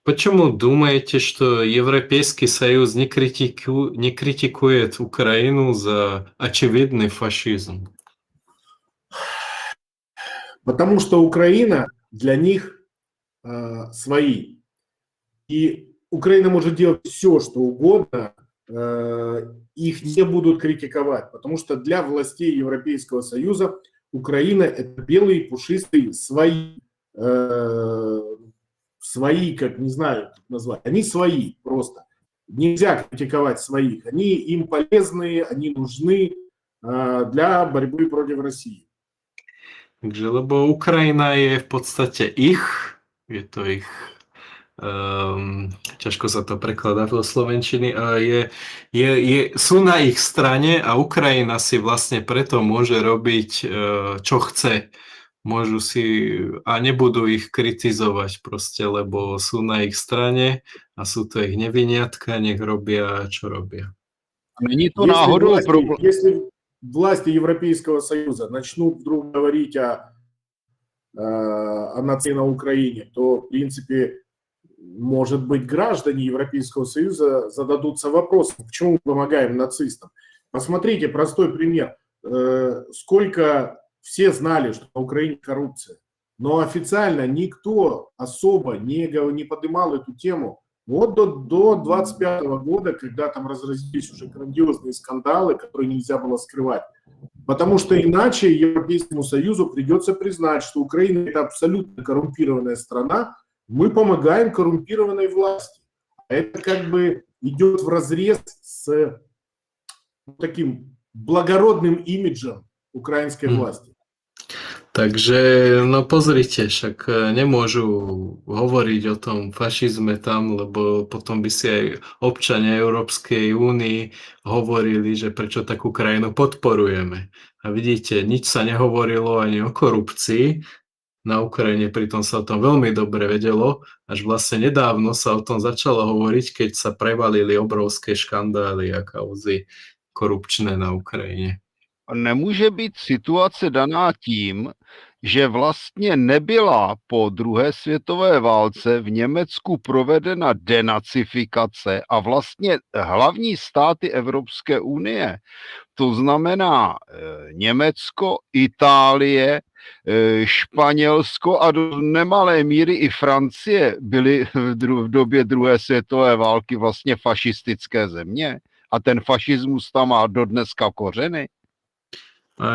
Почему думаете, что Европейский Союз не критикует Украину за очевидный фашизм? Потому что Украина для них свои. И Украина может делать все, что угодно, их не будут критиковать, потому что для властей Европейского Союза Украина – это белые, пушистые, свои, как не знаю, как назвать, они свои просто. Нельзя критиковать своих. Они им полезны, они нужны для борьбы против России. Takže, lebo Ukrajina je v podstate ich, je to ich, ťažko sa to prekladá do slovenčiny, sú na ich strane a Ukrajina si vlastne preto môže robiť, čo chce. Môžu si a nebudú ich kritizovať proste, lebo sú na ich strane a sú to ich neviniatka, nech robia, čo robia. Není to náhodou problém. Если власти Европейского Союза начнут вдруг говорить о нации на Украине, то, в принципе, может быть, граждане Европейского Союза зададутся вопросом, почему мы помогаем нацистам. Посмотрите, простой пример. Сколько все знали, что на Украине коррупция, но официально никто особо не поднимал эту тему. Вот до 25 года, когда там разразились уже грандиозные скандалы, которые нельзя было скрывать. Потому что иначе Европейскому Союзу придется признать, что Украина – это абсолютно коррумпированная страна, мы помогаем коррумпированной власти. Это как бы идет вразрез с таким благородным имиджем украинской власти. Takže, no pozrite, však nemôžu hovoriť o tom fašizme tam, lebo potom by si aj občania Európskej únii hovorili, že prečo takú krajinu podporujeme. A vidíte, nič sa nehovorilo ani o korupcii na Ukrajine, pritom sa o tom veľmi dobre vedelo, až vlastne nedávno sa o tom začalo hovoriť, keď sa prevalili obrovské škandály a kauzy korupčné na Ukrajine. Nemůže být situace daná tím, že vlastně nebyla po druhé světové válce v Německu provedena denacifikace a vlastně hlavní státy Evropské unie, to znamená Německo, Itálie, Španělsko a do nemalé míry i Francie byly v době druhé světové války vlastně fašistické země a ten fašismus tam má dodneska kořeny.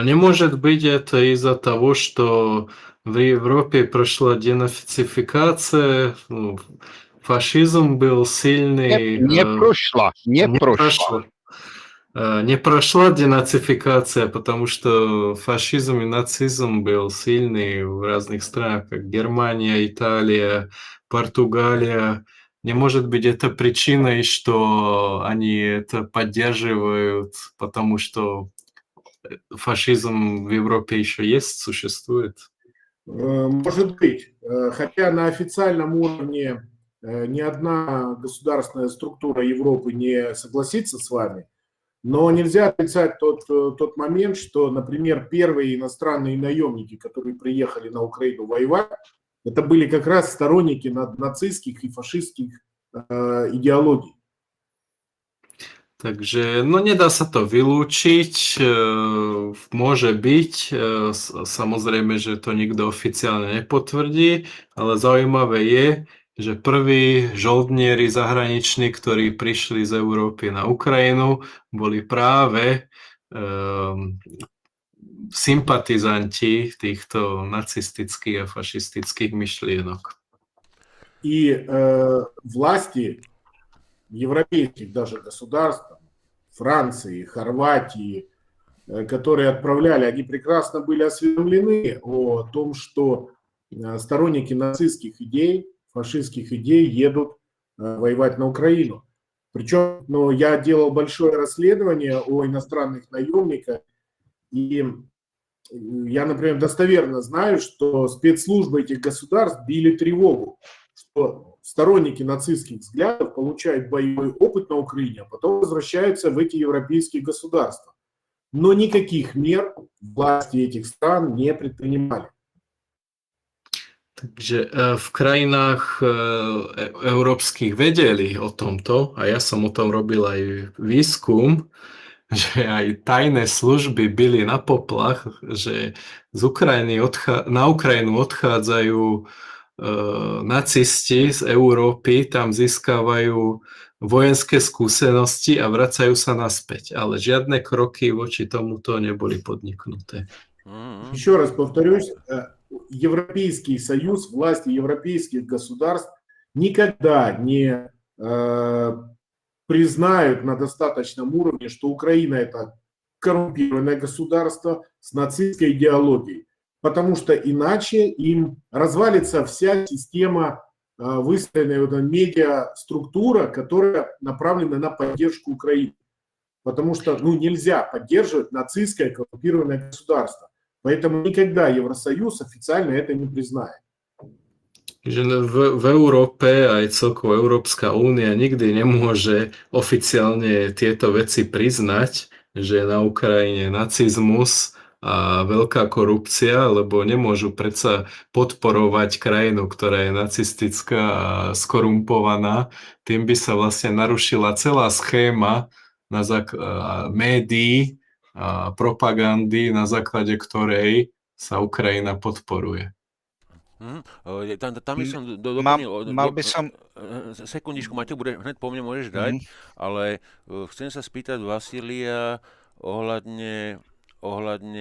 Не может быть это из-за того, что в Европе прошла денацификация, фашизм был сильный. Не прошла. Не прошла денацификация, потому что фашизм и нацизм был сильный в разных странах, как Германия, Италия, Португалия. Не может быть это причиной, что они это поддерживают, потому что фашизм в Европе еще есть, существует? Может быть. Хотя на официальном уровне ни одна государственная структура Европы не согласится с вами, но нельзя отрицать тот момент, что, например, первые иностранные наемники, которые приехали на Украину воевать, это были как раз сторонники нацистских и фашистских идеологий. Takže, no nedá sa to vylúčiť, môže byť, samozrejme, že to nikto oficiálne nepotvrdí, ale zaujímavé je, že prví žoldnieri zahraniční, ktorí prišli z Európy na Ukrajinu, boli práve sympatizanti týchto nacistických a fašistických myšlienok. И власти европейских даже государств, Франции, Хорватии, которые отправляли, они прекрасно были осведомлены о том, что сторонники нацистских идей, фашистских идей едут воевать на Украину. Причем я делал большое расследование о иностранных наемниках, и я, например, достоверно знаю, что спецслужбы этих государств били тревогу, что сторонники нацистских взглядов получают боевой опыт на Украине, а потом возвращаются в эти европейские государства. Но никаких мер власти этих стран не предпринимали. Takže v krajinách európskych vedeli o tomto, a ja som o tom robil aj výskum, že aj tajné služby bili na poplach, že z Ukrajiny na Ukrajinu odchádzajú nacisti z Európy tam získavajú vojenské skúsenosti a vracajú sa naspäť. Ale žiadne kroky voči tomuto neboli podniknuté. Еще раз повторюсь, Европейский Союз, власти европейских государств никогда не признают на достаточном уровне, что Украина это коррумпированное государство с нацистской идеологией, потому что иначе им развалится вся система, выстроенная медиаструктура, которая направлена на поддержку Украины. Потому что нельзя поддерживать нацистское коррумпированное государство. Поэтому никогда Евросоюз официально это не признает. Že v Európe aj celkovo Európska únia nikdy nemôže oficiálne tieto veci priznať, že na Ukrajine nacizmus a veľká korupcia, lebo nemôžu predsa podporovať krajinu, ktorá je nacistická a skorumpovaná. Tým by sa vlastne narušila celá schéma médií a propagandy, na základe ktorej sa Ukrajina podporuje. Tam by som doplnil. Mal by som... Sekundičku, Maťo, hneď po mne môžeš dať, ale chcem sa spýtať Vasilia ohľadne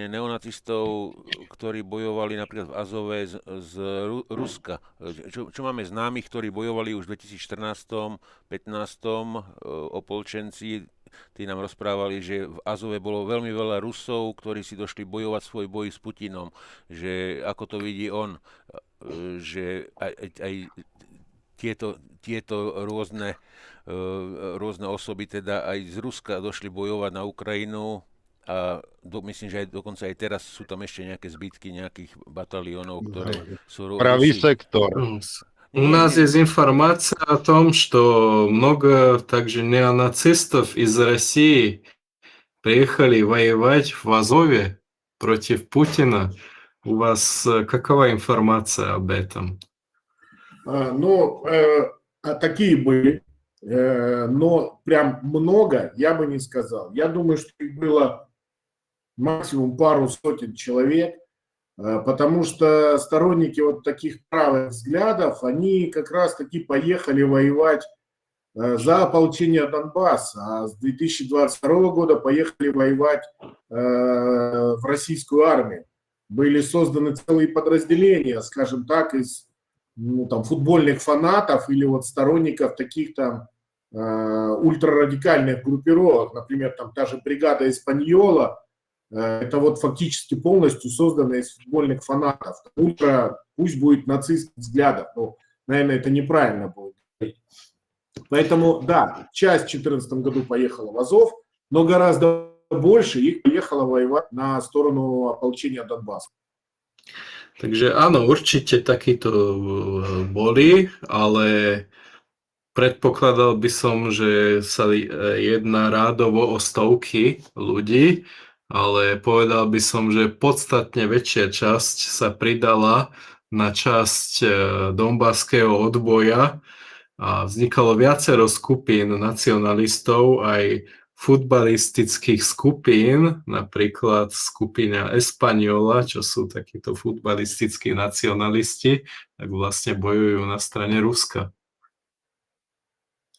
neonacistov, ktorí bojovali napríklad v Azove z Ruska. Čo máme známych, ktorí bojovali už v 2014-15, opolčenci, tí nám rozprávali, že v Azove bolo veľmi veľa Rusov, ktorí si došli bojovať svoj boj s Putinom, že ako to vidí on, že aj tieto rôzne osoby teda aj z Ruska došli bojovať na Ukrajinu a myslím, že aj dokonca aj teraz sú tam ešte nejaké zbytky nejakých bataliónov, ktoré sú Pravý сектор. У нас есть информация о том, что много также неонацистов из России приехали воевать в Азове против Путина. У вас какова информация об этом? Такие были, но прям много я бы не сказал. Я думаю, что их было максимум пару сотен человек, потому что сторонники вот таких правых взглядов, они как раз-таки поехали воевать за ополчение Донбасса, а с 2022 года поехали воевать в российскую армию. Были созданы целые подразделения, скажем так, из футбольных фанатов или вот сторонников таких там ультрарадикальных группировок, например, там та же бригада Эспаньола, это вот фактически полностью создано из футбольных фанатов. Пусть будет нацистских взглядов, но, наверное, это неправильно будет. Поэтому, да, часть в 2014 году поехала в Азов, но гораздо больше их поехало воевать на сторону ополчения Донбасса. Takže áno, určite takíto boli, ale predpokladal by som, že sa jedná rádovo o stovky ľudí, ale povedal by som, že podstatne väčšia časť sa pridala na časť donbaského odboja a vznikalo viacero skupín nacionalistov, aj futbalistických skupín, napríklad skupina Española, čo sú takíto futbalistickí nacionalisti, tak vlastne bojujú na strane Ruska.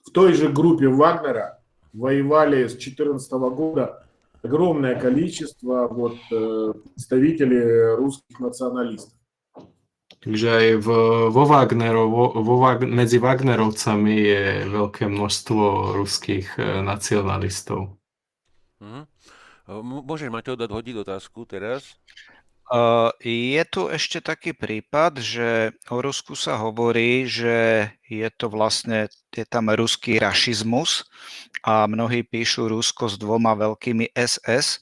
В той же группе Вагнера воевали с 2014 года огромное количество представителей русских националистов. Takže aj medzi Wagnerovcami je veľké množstvo ruských nacionalistov. Môžeš, Maťo, hodiť otázku teraz? Je tu ešte taký prípad, že o Rusku sa hovorí, že je tam ruský rašizmus a mnohí píšu Rusko s dvoma veľkými SS,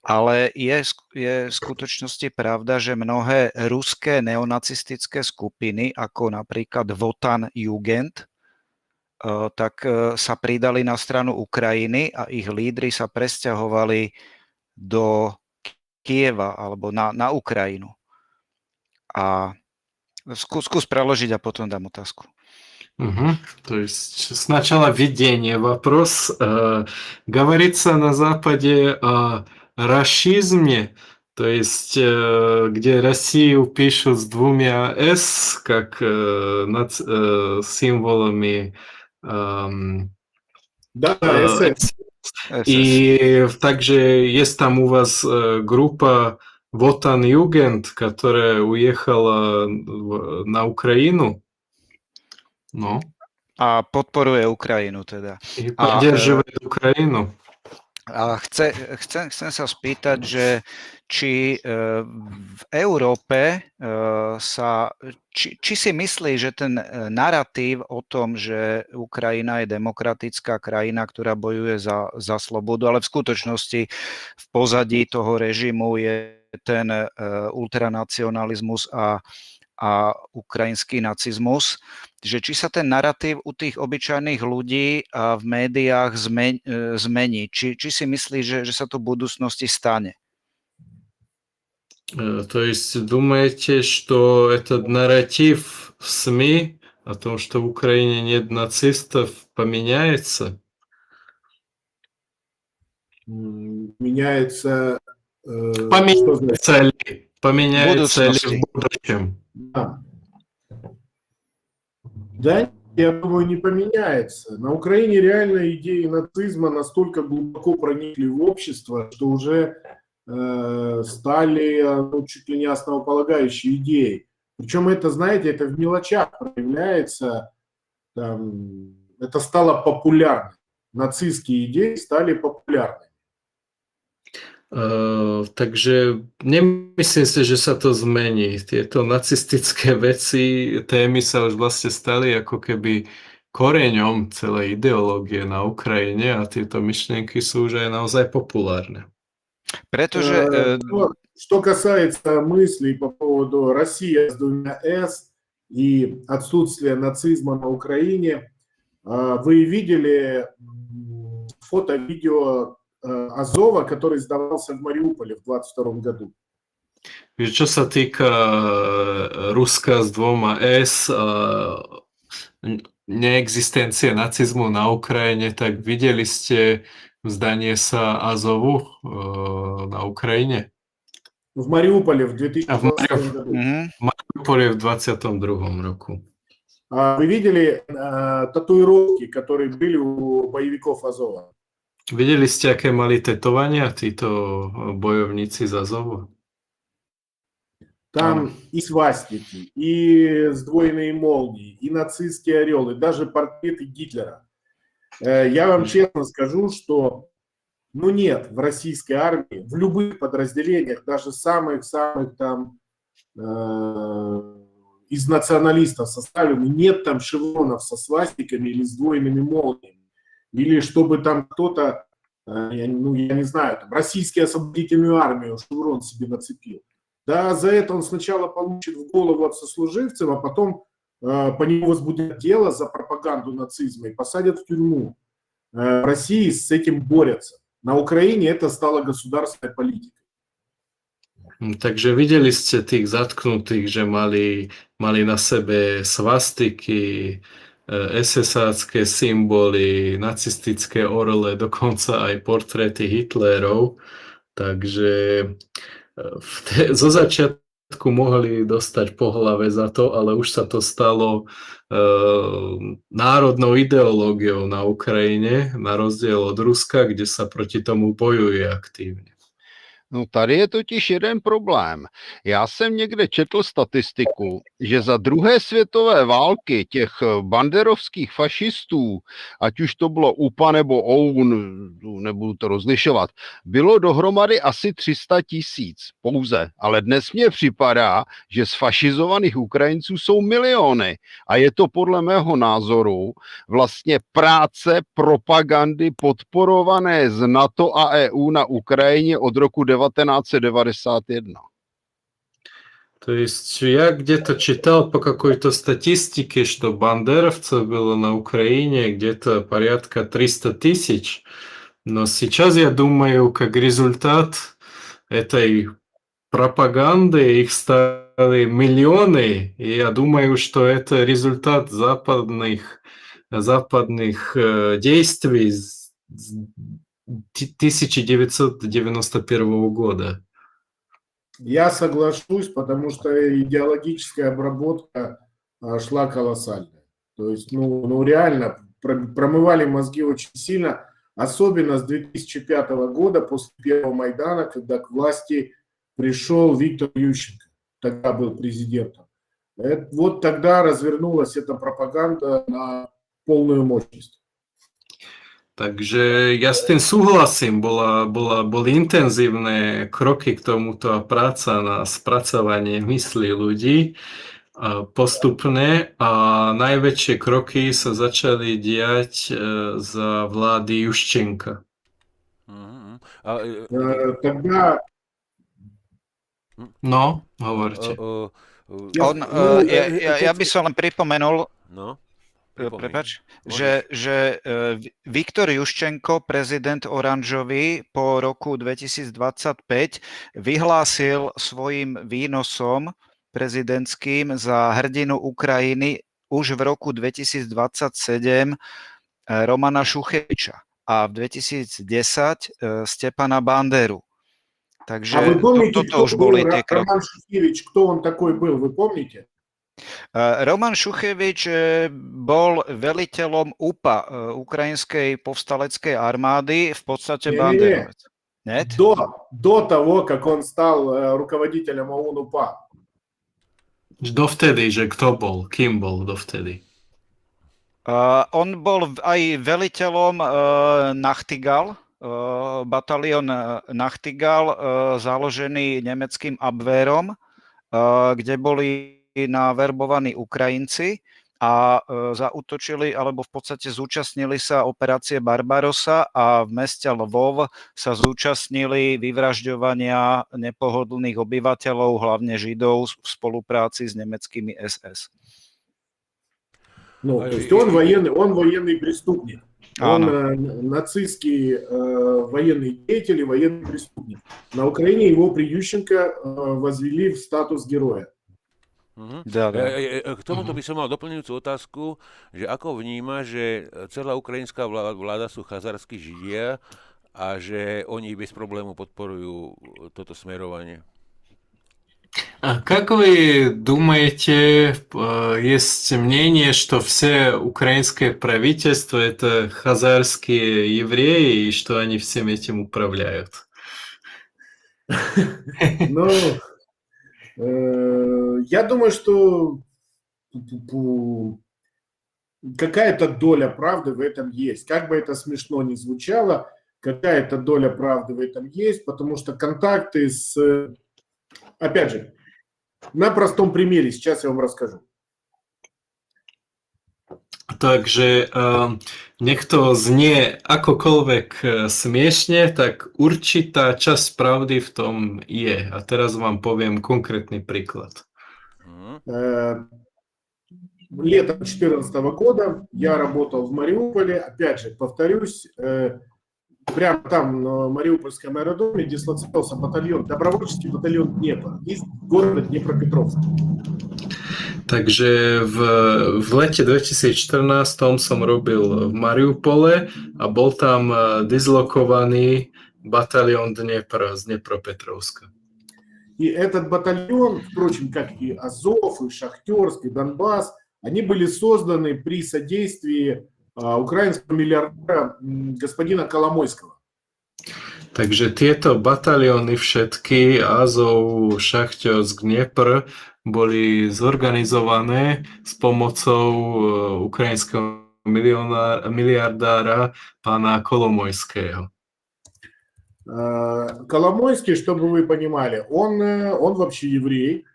ale je v skutočnosti pravda, že mnohé ruské neonacistické skupiny, ako napríklad Wotan Jugend, tak sa pridali na stranu Ukrajiny a ich lídri sa presťahovali do Kieva alebo na Ukrajinu. A skús preložiť a potom dám otázku. То есть сначала введение, вопрос. Говорится на Западе о расизме То есть, где Россию пишут с двумя «с», как символами Да, «с». SS. И также есть там у вас группа Wotan Jugend, которая уехала на Украину, ну, A podporuje Ukrajinu teda. и A, поддерживает Украину. a chcem sa spýtať, že či v Európe či si myslí, že ten narratív o tom, že Ukrajina je demokratická krajina, ktorá bojuje za slobodu, ale v skutočnosti v pozadí toho režimu je ten ultranacionalizmus a ukrajinský nacizmus, že či sa ten narratív u tých obyčajných ľudí a v médiách zmení. Či si myslí, že sa to v budúcnosti stane? То есть думаете, что этот нарратив в СМИ о том, что в Украине нет нацистов, поменяется? Меняется... что значит? Поменяется ли в будущем? Да. Да, я думаю, не поменяется. На Украине реально идеи нацизма настолько глубоко проникли в общество, что уже стали чуть ли не основополагающей идеей. Причем это, знаете, это в мелочах проявляется, это стало популярным. Нацистские идеи стали популярными. Takže nemyslím si, že sa to zmení. Tieto nacistické veci, témy sa už vlastne stali ako keby koreňom celej ideológie na Ukrajine a tieto myšlienky sú už aj naozaj populárne. Pretože... Что касается мыслей по поводу России с двумя «с» и отсутствия нацизма на Украине, вы видели фото, видео Азова, который сдавался в Мариуполе в 22 году. Čo sa týka Ruska s dvoma S, neexistencie nacizmu na Ukrajine, tak videli ste vzdanie sa Azovu na Ukrajine? В Мариуполе в 2022 году. В Мариуполе в 2022 roku. Вы видели татуировки, которые были у боевиков Азова? Videli ste, aké mali tetovania títo bojovníci z Azovu? Там и свастики, и сдвоенные молнии, и нацистский орел, и даже портреты Гитлера. Я вам честно скажу, что нет в российской армии, в любых подразделениях, даже самых-самых там из националистов составленных, нет там шевронов со свастиками или сдвоенными молниями. Или чтобы там кто-то, я не знаю, там, российскую освободительную армию шеврон себе нацепил. Да, за это он сначала получит в голову от сослуживцев, а потом по нему возбудят дело за пропаганду нацизма и посадят в тюрьму. В России с этим борются. На Украине это стало государственной политикой. Takže videli ste tých zatknutých, že mali na sebe svastiky, SS-ácké symboly, nacistické orle, dokonca aj portréty Hitlerov. Takže zo začiatku mohli dostať po hlave za to, ale už sa to stalo národnou ideológiou na Ukrajine, na rozdiel od Ruska, kde sa proti tomu bojuje aktívne. No tady je totiž jeden problém. Já jsem někde četl statistiku, že za druhé světové války těch banderovských fašistů, ať už to bylo UPA nebo OUN, nebudu to rozlišovat, bylo dohromady asi 300 000 pouze. Ale dnes mně připadá, že z fašizovaných Ukrajinců jsou miliony. A je to podle mého názoru vlastně práce propagandy podporované z NATO a EU na Ukrajině od roku 1991. То есть я где-то читал по какой-то статистике, что бандеровцев было на Украине где-то порядка 300 000, но сейчас я думаю, как результат этой пропаганды их стали миллионы, и я думаю, что это результат западных действий с 1991 года. Я соглашусь, потому что идеологическая обработка шла колоссальная. То есть, ну реально промывали мозги очень сильно, особенно с 2005 года, после первого Майдана, когда к власти пришел Виктор Ющенко, тогда был президентом. Вот тогда развернулась эта пропаганда на полную мощность. Takže ja s tým súhlasím, boli intenzívne kroky k tomuto a práca na spracovanie myslí ľudí postupné a najväčšie kroky sa začali diať za vlády Juščenka. Тогда... No, hovorte. Ja by som len pripomenul, No. prepáč, že Viktor Juščenko, prezident oranžový, po roku 2025 vyhlásil svojim výnosom prezidentským za hrdinu Ukrajiny už v roku 2027 Romana Šucheviča a v 2010 Stepana Banderu. Takže вы помните, toto už boli tie kroky. Роман Шухевич, кто он такой был, вы помните? Roman Šuchevič bol veliteľom UPA, Ukrajinskej povstaleckej armády, v podstate banderovec. Нет? До того, как он стал руководителем ОУН-УПА. Dovtedy, že kto bol, kým bol dovtedy? On bol aj veliteľom Nachtigal, batalión Nachtigal, založený nemeckým Abwehrom, kde boli naverbovaní Ukrajinci a zaútočili, alebo v podstate zúčastnili sa operácie Barbarossa a v meste Lvov sa zúčastnili vyvražďovania nepohodlných obyvateľov, hlavne Židov, v spolupráci s nemeckými SS. Ну, то есть он военный преступник. Он нацистский военный деятель и военный преступник. На Украине его при Ющенко возвели в статус героя. K tomuto by som mal doplňujúcu otázku, že ako vníma, že celá ukrajinská vláda sú chazarskí Židia a že oni bez problému podporujú toto smerovanie? А как вы думаете, есть мнение, что все украинское правительство это хазарские евреи и что они всем этим управляют? Ну, я думаю, что какая-то доля правды в этом есть. Как бы это смешно ни звучало, какая-то доля правды в этом есть, потому что контакты с... Опять же, на простом примере, сейчас я вам расскажу. Takže nech to znie akokoľvek smiešne, tak určitá časť pravdy v tom je. A teraz vám poviem konkrétny príklad. Летом 2014 года я работал в Мариуполе, опять же, повторюсь, прямо там, на Мариупольском аэродроме, дислоцировался батальон, добровольческий батальон Днепр из города Днепропетровска. Takže v lete 2014 som robil v Mariupole a bol tam dislokovaný batalión Dnepr z Dnepropetrovska. И этот батальон, впрочем, как и Азов, и Шахтерск, и Донбасс, они были созданы при содействии украинского миллиардера господина Коломойского. Takže tieto batalióny všetky, Azov, Šachťorsk, Dnepr, boli zorganizované s pomocou ukrajinského miliardára pána Kolomojského. Коломойский, чтобы вы понимали, он вообще еврей,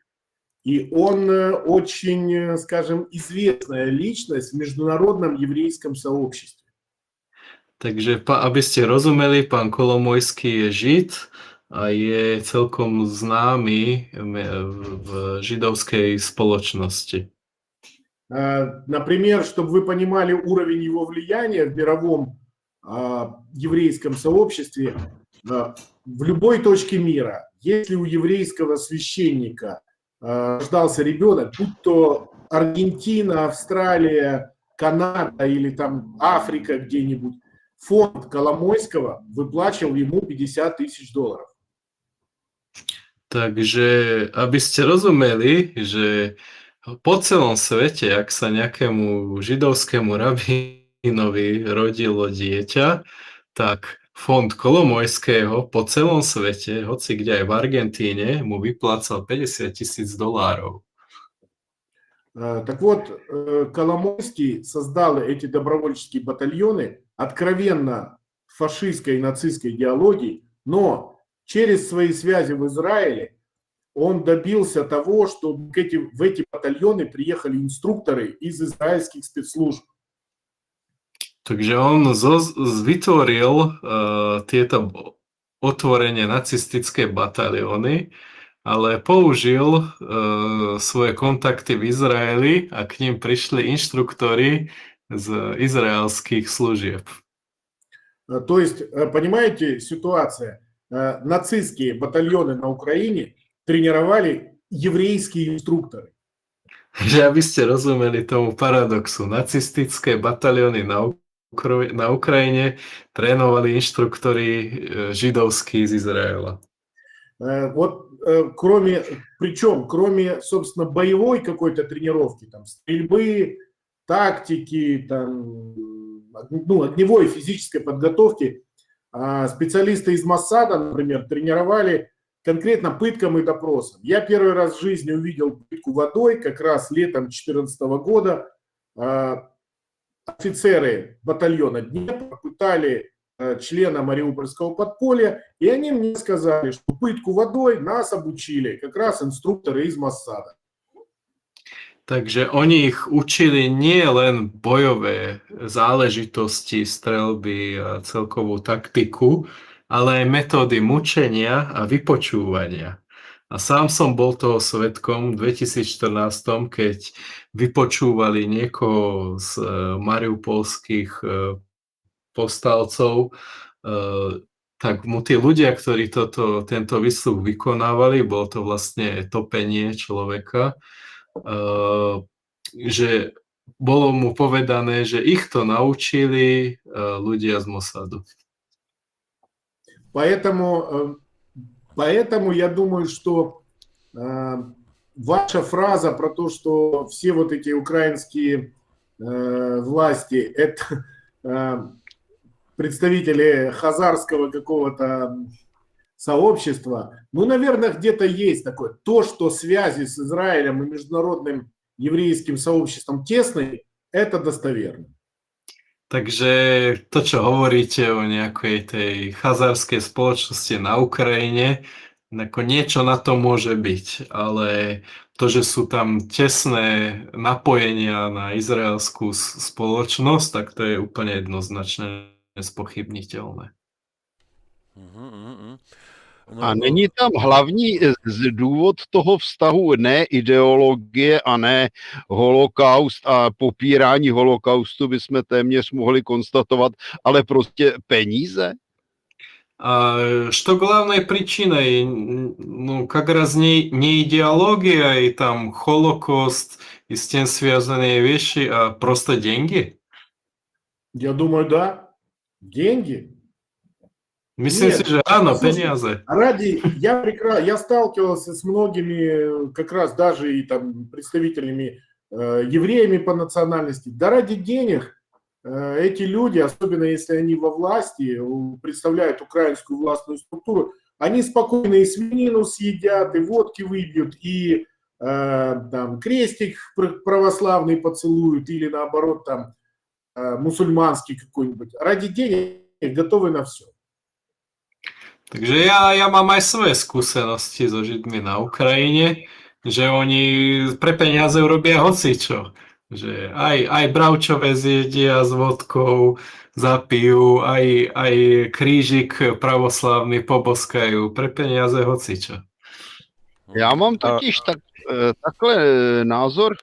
и он очень, скажем, известная личность в международном еврейском сообществе. Takže aby ste rozumeli, pán Kolomojský je Žid a je celkom známy v židovskej spoločnosti. Например, чтобы вы понимали уровень его влияния в мировом еврейском сообществе, в любой точке мира, если у еврейского священника рождался ребенок, будь то Аргентина, Австралия, Канада или там Африка где-нибудь, фонд Коломойского выплачивал ему $50 000. Takže aby ste rozumeli, že po celom svete, ak sa nejakému židovskému rabínovi rodilo dieťa, tak fond Kolomojského po celom svete, hoci kde aj v Argentíne, mu vyplácal $50,000. Так вот, Коломойский создал эти добровольческие батальоны откровенно фашистской и нацистской идеологии, но через свои связи в Израиле он добился того, что в эти батальоны приехали инструкторы из израильских спецслужб. Takže on vytvoril tieto otvorene nacistické batalióny, ale použil svoje kontakty v Izraeli a k ním prišli inštruktori z izraelských služieb. То есть, понимаете, ситуация. Нацистские батальоны на Украине тренировали еврейские инструкторы. Že aby ste rozumeli tomu paradoxu, nacistické batalióny na Ukrajine trénovali inštruktori židovskí z Izraela. Вот кроме, собственно, боевой какой-то тренировки, там, стрельбы, тактики, там, огневой физической подготовки, специалисты из Моссада, например, тренировали конкретно пыткам и допросам. Я первый раз в жизни увидел пытку водой, как раз летом 2014 года. Офицеры батальона Днепр пытали члена Мариупольского подполья, и они мне сказали, что пытку водой нас обучили как раз инструкторы из Моссада. Takže oni ich učili nie len bojové záležitosti, streľby a celkovú taktiku, ale aj metódy mučenia a vypočúvania. A sám som bol toho svedkom v 2014, keď vypočúvali niekoho z mariupolských povstalcov, tak mu tí ľudia, ktorí tento výsluh vykonávali, bolo to vlastne topenie človeka, že bolo mu povedané, že ich to naučili ľudia z Mossadu. Поэтому я думаю, что ваша фраза про то, что все вот эти украинские власти – это представители хазарского какого-то сообщества, ну, наверное, где-то есть такое. То, что связи с Израилем и международным еврейским сообществом тесные, это достоверно. Takže to, čo hovoríte o nejakej tej chazárskej spoločnosti na Ukrajine, ako niečo na to môže byť, ale to, že sú tam tesné napojenia na izraelskú spoločnosť, tak to je úplne jednoznačne spochybniteľné. A není tam hlavní důvod toho vztahu ne ideologie a ne holokaust a popírání holokaustu bychom téměř mohli konstatovat, ale prostě peníze? Что главной причиной? Ну, как раз не идеология и там Холокост и с тем связанные вещи, а просто деньги? Я думаю, да. Деньги. Myslím si, že áno, peniaze. Я сталкивался с многими, как раз даже и там представителями, евреями по национальности. Да ради денег эти люди, особенно если они во власти, представляют украинскую властную структуру, они спокойно и свинину съедят, и водки выпьют, и там крестик православный поцелуют, или наоборот там мусульманский какой-нибудь. Ради денег готовы на все. Takže ja mám aj svoje skúsenosti so Židmi na Ukrajine, že oni pre peniaze urobia hocičo. Že aj bravčové zjedia s vodkou, zapijú, aj krížik pravoslavný poboskajú, pre peniaze hocičo. Já mám totiž takhle názor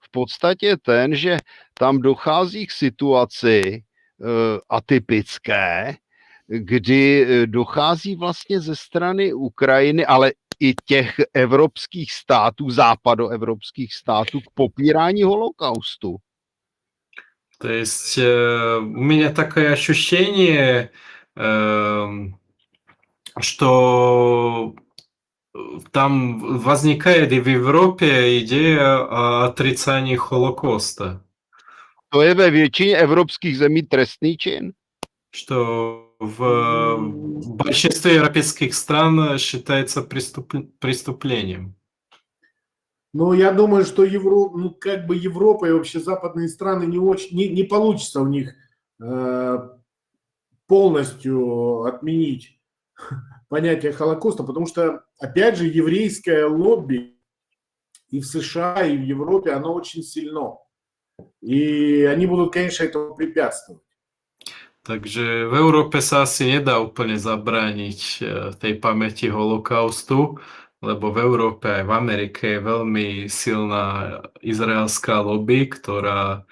v podstatě ten, že tam dochází k situaci atypické, kdy dochází vlastně ze strany Ukrajiny, ale i těch evropských států, západoevropských států k popírání holokaustu. То есть у меня такое ощущение, что там возникает и в Европе идея о отрицании Холокоста, To je ve většině evropských zemí trestný čin. что в большинстве европейских стран считается преступлением. Но я думаю, что Европа и вообще западные страны не получится у них полностью отменить понятие Холокоста, потому что, опять же, еврейское лобби и в США, и в Европе, оно очень сильно. И они будут, конечно, этому препятствовать. Takže v Európe sa asi nedá úplne zabrániť tej pamäti holokaustu, lebo v Európe aj v Amerike je veľmi silná izraelská lobby, ktorá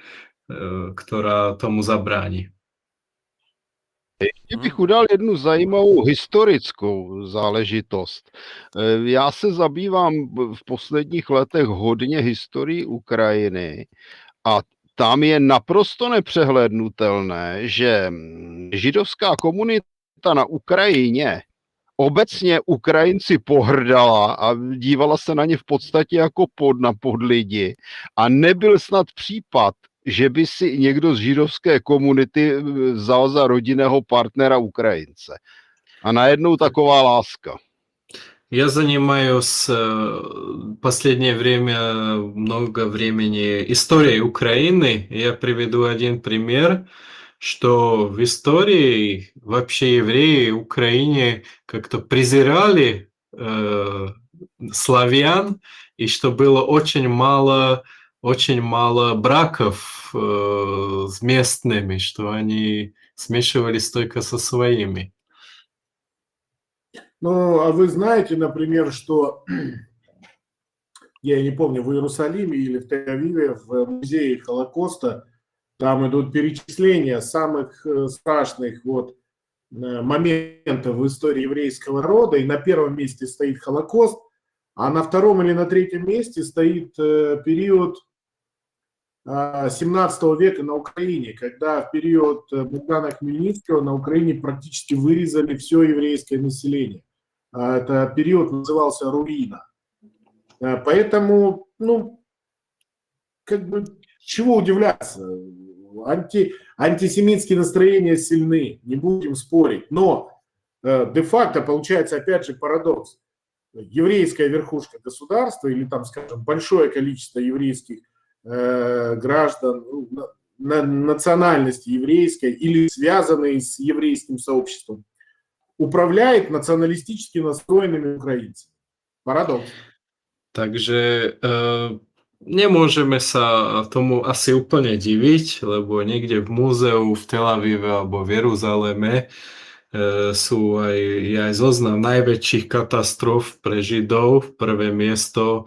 tomu zabráni. Ještě bych udal jednu zajímavou historickou záležitost. Já se zabývám v posledních letech hodně historií Ukrajiny a tam je naprosto nepřehlédnutelné, že židovská komunita na Ukrajině obecně Ukrajinci pohrdala a dívala se na ně v podstatě jako na podlidi a nebyl snad případ, že by si někdo z židovské komunity vzal za rodinného partnera Ukrajince. A najednou taková láska. Я занимаюсь последнее время много времени историей Украины. Я приведу один пример, что в истории вообще евреи в Украине как-то презирали славян, и что было очень мало браков с местными, что они смешивались только со своими. Ну, а вы знаете, например, что, я не помню, в Иерусалиме или в Тель-Авиве, в музее Холокоста, там идут перечисления самых страшных моментов в истории еврейского рода, и на первом месте стоит Холокост, а на втором или на третьем месте стоит период 17 века на Украине, когда в период Богдана Хмельницкого на Украине практически вырезали все еврейское население. Это период назывался руина. Поэтому, чего удивляться? Антисемитские настроения сильны, не будем спорить. Но де-факто получается, опять же, парадокс. Еврейская верхушка государства или там, скажем, большое количество еврейских граждан, национальности еврейской или связанные с еврейским сообществом, управляет националистически настроенными украинцами. Парадокс. Takže nemôžeme sa tomu asi úplne diviť, lebo niekde v múzeu v Tel Avive alebo v Jeruzaleme je aj zoznam najväčších katastrof pre Židov. Prvé miesto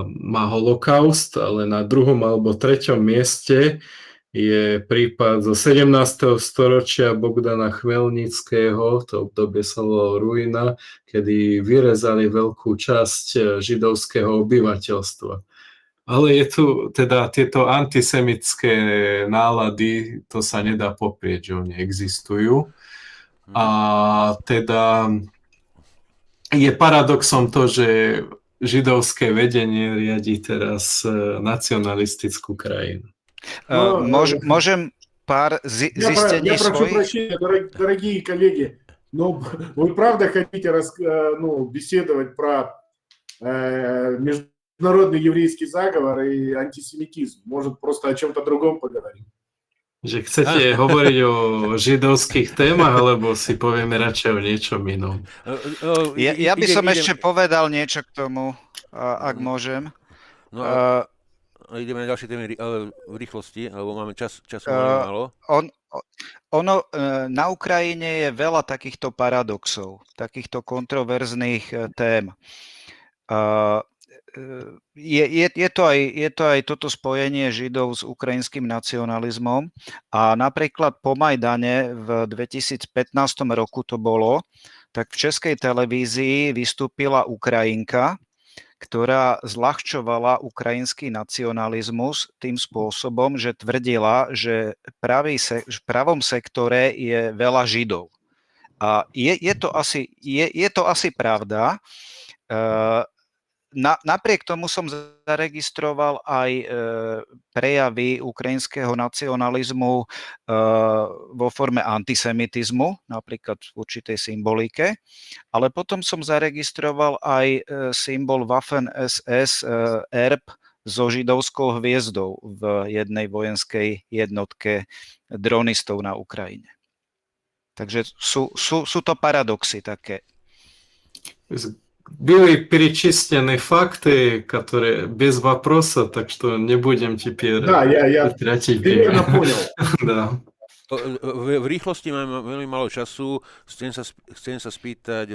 má holokaust, ale na druhom alebo treťom mieste je prípad zo 17. storočia Bogdana Chmelnického, to obdobie sa volalo ruina, kedy vyrezali veľkú časť židovského obyvateľstva. Ale je tu teda tieto antisemické nálady, to sa nedá poprieť, že oni existujú. A teda je paradoxom to, že židovské vedenie riadi teraz nacionalistickú krajinu. Môžem pár zistení Я прошу svojich? прощения, дорогие коллеги, но вы правда хотите беседовать про международный еврейский заговор и антисемитизм? Может, просто о чем-то другом поговорим? Že chcete hovoriť o židovských témach, alebo si povieme radšej o niečom inom? Ja by som ešte povedal niečo k tomu, ak môžem. No ideme na ďalšie témy v rýchlosti, lebo máme času málo. Na Ukrajine je veľa takýchto paradoxov, takýchto kontroverzných tém. Je to aj toto spojenie Židov s ukrajinským nacionalizmom a napríklad po Majdane v 2015 roku to bolo, tak v Českej televízii vystúpila Ukrajinka, ktorá zľahčovala ukrajinský nacionalizmus tým spôsobom, že tvrdila, že v pravom sektore je veľa Židov. A je to asi pravda. Napriek tomu som zaregistroval aj prejavy ukrajinského nacionalizmu vo forme antisemitizmu, napríklad v určitej symbolike, ale potom som zaregistroval aj symbol Waffen-SS erb so židovskou hviezdou v jednej vojenskej jednotke dronistov na Ukrajine. Takže sú to paradoxy také. Были перечислены факты, которые без вопроса, так что не будем теперь Да, я тратить примерно время. понял. Да. V rýchlosti mám veľmi málo času. Chcem sa spýtať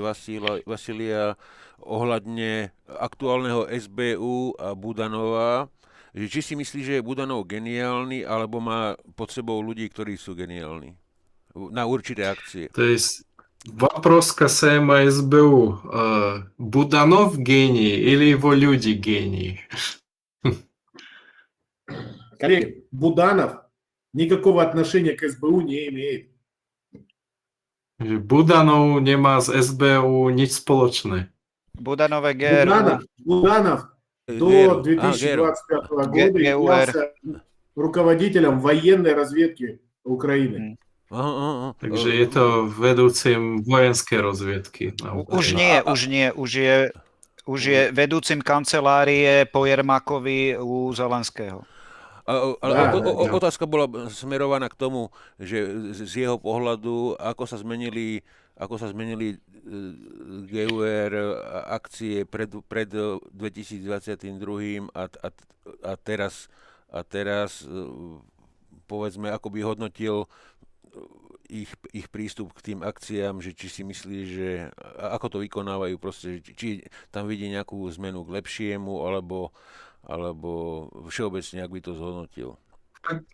Vasilia ohľadne aktuálneho SBU a Budanova, že či si myslí, že je Budanov geniálny, alebo má pod sebou ľudí, ktorí sú geniálni na určité akcie. То есть вопрос касаемо СБУ. Буданов гений или его люди гении? Коллеги, Буданов никакого отношения к СБУ не имеет. Буданов nemá z SBU nič spoločné. Budanové GRU. Буданов до 2025 года являлся руководителем военной разведки Украины. Takže je to vedúcim vojenskej rozviedky. Už je vedúcim kancelárie po Jermákovi u Zelenského. Otázka bola smerovaná k tomu, že z jeho pohľadu, ako sa zmenili GUR akcie pred 2022 a teraz povedzme, ako by hodnotil ich prístup k tým akciám, že či si myslí, že ako to vykonávajú, proste, či tam vidí nejakú zmenu k lepšiemu, alebo všeobecne, ak by to zhodnotil. Как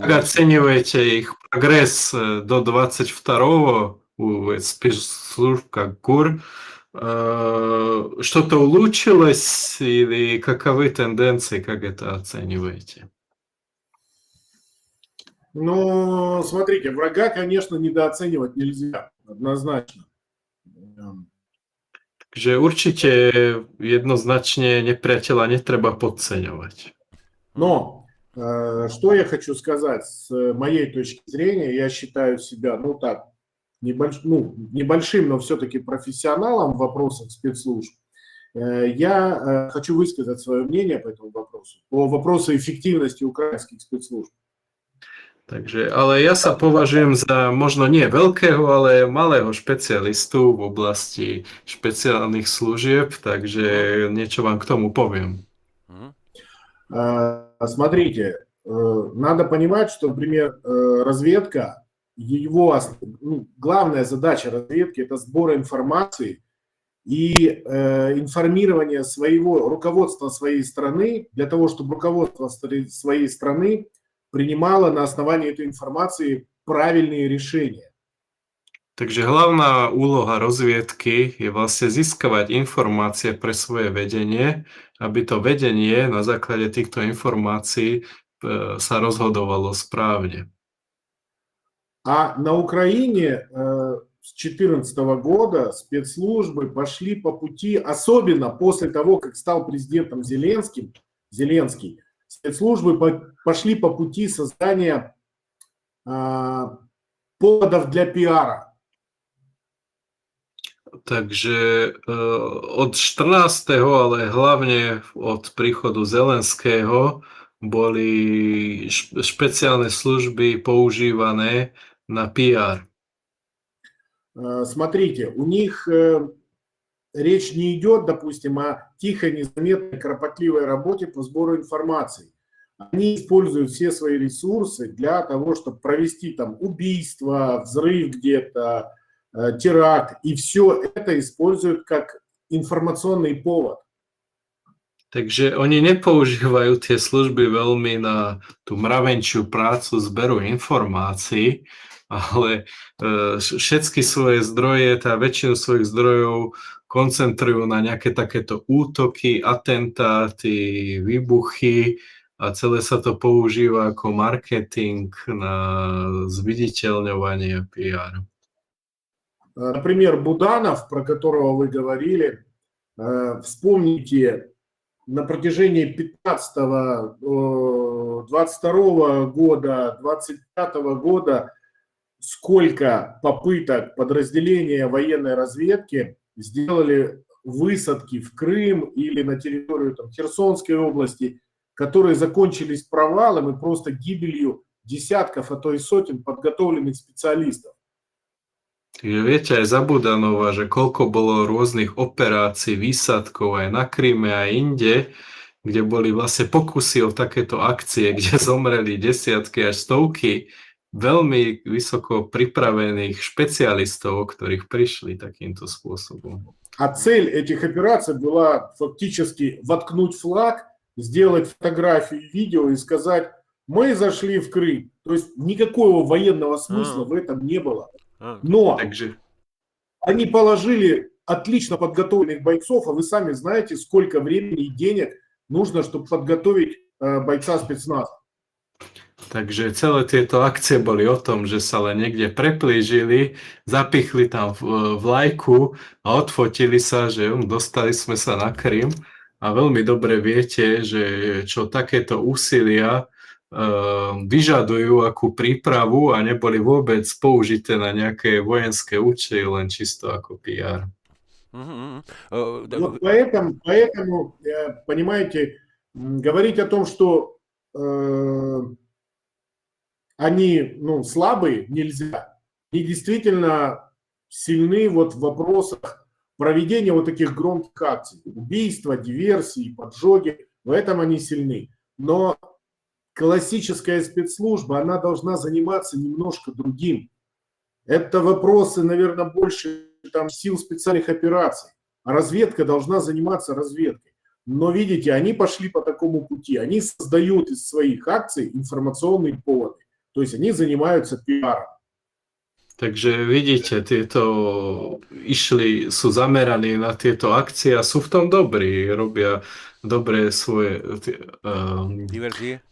оцениваете их прогресс до 22-го у спецслужб, как ГУР? Что-то улучшилось или каковы тенденции, как это оцениваете? Ну, смотрите, врага, конечно, недооценивать нельзя, однозначно. Takže určite jednoznačne nepriateľa netreba podceňovať. Но что я хочу сказать с моей точки зрения, я считаю себя, небольшим, но все-таки профессионалом в вопросах спецслужб. Я хочу высказать свое мнение по этому вопросу, по вопросу эффективности украинских спецслужб. Takže, ale ja sa považujem za možno nie veľkého, ale malého špecialistu v oblasti špeciálnych služieb, takže niečo vám k tomu poviem. Смотрите, надо понимать, что, например, разведка, главная задача разведки – это сбор информации и информирование руководства своей страны для того, чтобы руководство своей страны принимала на основании этой информации правильные решения. Takže hlavná úloha rozviedky je vlastne získavať informácie pre svoje vedenie, aby to vedenie na základe týchto informácií sa rozhodovalo správne. А на Украине с 2014 года спецслужбы пошли по пути, особенно после того, как стал президентом Зеленский, спецслужбы пошли по пути создания поводов для пиара. Takže od 14., ale hlavne od príchodu Zelenského boli špeciálne služby používané na PR. Смотрите, у них речь не идет, допустим, о тихой, незаметной, кропотливой работе по сбору информации. Они используют все свои ресурсы для того, чтобы провести там убийство, взрыв где-то, теракт. И все это используют как информационный повод. Takže oni nepoužívajú tie služby veľmi na tú mravenčiu prácu zberu informácií, ale všetky svoje zdroje, väčšinu svojich zdrojov koncentrujú na nejaké takéto útoky, atentáty, výbuchy a celé sa to používa ako marketing na zviditeľňovanie PR. Например, Буданов, про которого вы говорили, вспомните, на протяжении 15-го, 22-го года, 25-го года сколько попыток подразделения военной разведки сделали высадки в Крым или на территорию там, Херсонской области, которые закончились провалом и просто гибелью десятков, а то и сотен подготовленных специалистов. Viete aj za Budanova, že koľko bolo rôznych operácií, výsadkov aj na Kryme a inde, kde boli vlastne pokusy o takéto akcie, kde zomreli desiatky až stovky veľmi vysoko pripravených špecialistov, o ktorých prišli takýmto spôsobom. А цель этих операций была фактически воткнуть флаг, сделать фотографию, видео и сказать, мы зашли в Крым. То есть никакого военного смысла в этом не было. Но Takže они положили отлично подготовленных бойцов, а вы сами знаете, сколько времени и денег нужно, чтобы подготовить бойца спецназа. Takže celé tieto akcie boli o tom, že sa len niekde preplížili, zapichli tam vlajku a odfotili sa, že dostali sme sa na Krym. A veľmi dobre viete, že čo takéto úsilia vyžadujú akú prípravu a neboli vôbec použité na nejaké vojenské účely, len čisto ako PR. Вот поэтому, понимаете, говорить о том, что они слабые, нельзя. Они действительно сильны вот в вопросах проведения вот таких громких акций. Убийства, диверсии, поджоги. В этом они сильны. Но классическая спецслужба, она должна заниматься немножко другим. Это вопросы, наверное, больше там сил специальных операций. А разведка должна заниматься разведкой. Но видите, они пошли по такому пути. Они создают из своих акций информационные поводы. То есть они занимаются пиаром. Takže vidíte, sú zameraní na tieto akcie a sú v tom dobrí, robia dobre svoje diverzie?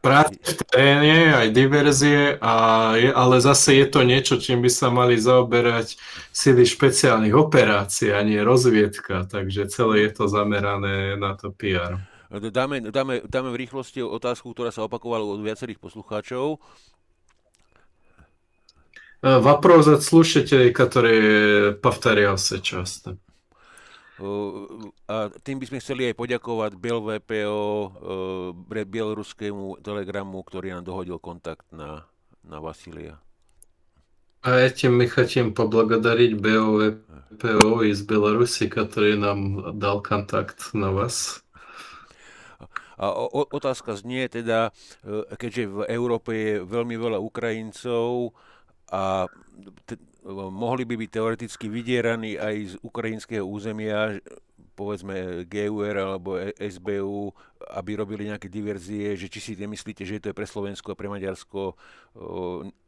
Práce v teréne, aj diverzie, ale zase je to niečo, čím by sa mali zaoberať sily špeciálnych operácií, a nie rozviedka, takže celé je to zamerané na to PR. Dáme v rýchlosti otázku, ktorá sa opakovala od viacerých poslucháčov. Вопрос от слушателей, который повторялся часто. A tým by sme chceli aj poďakovať BelVPO, bieloruskému telegramu, ktorý nám dohodil kontakt na Василия. А этим мы хотим поблагодарить BelVPO из Беларуси, который нам дал контакт на вас. A otázka znie teda, keďže v Európe je veľmi veľa Ukrajincov, a mohli by byť teoreticky vydieraní aj z ukrajinského územia, povedzme GUR alebo SBU, aby robili nejaké diverzie, že či si nemyslíte, že to je pre Slovensko a pre Maďarsko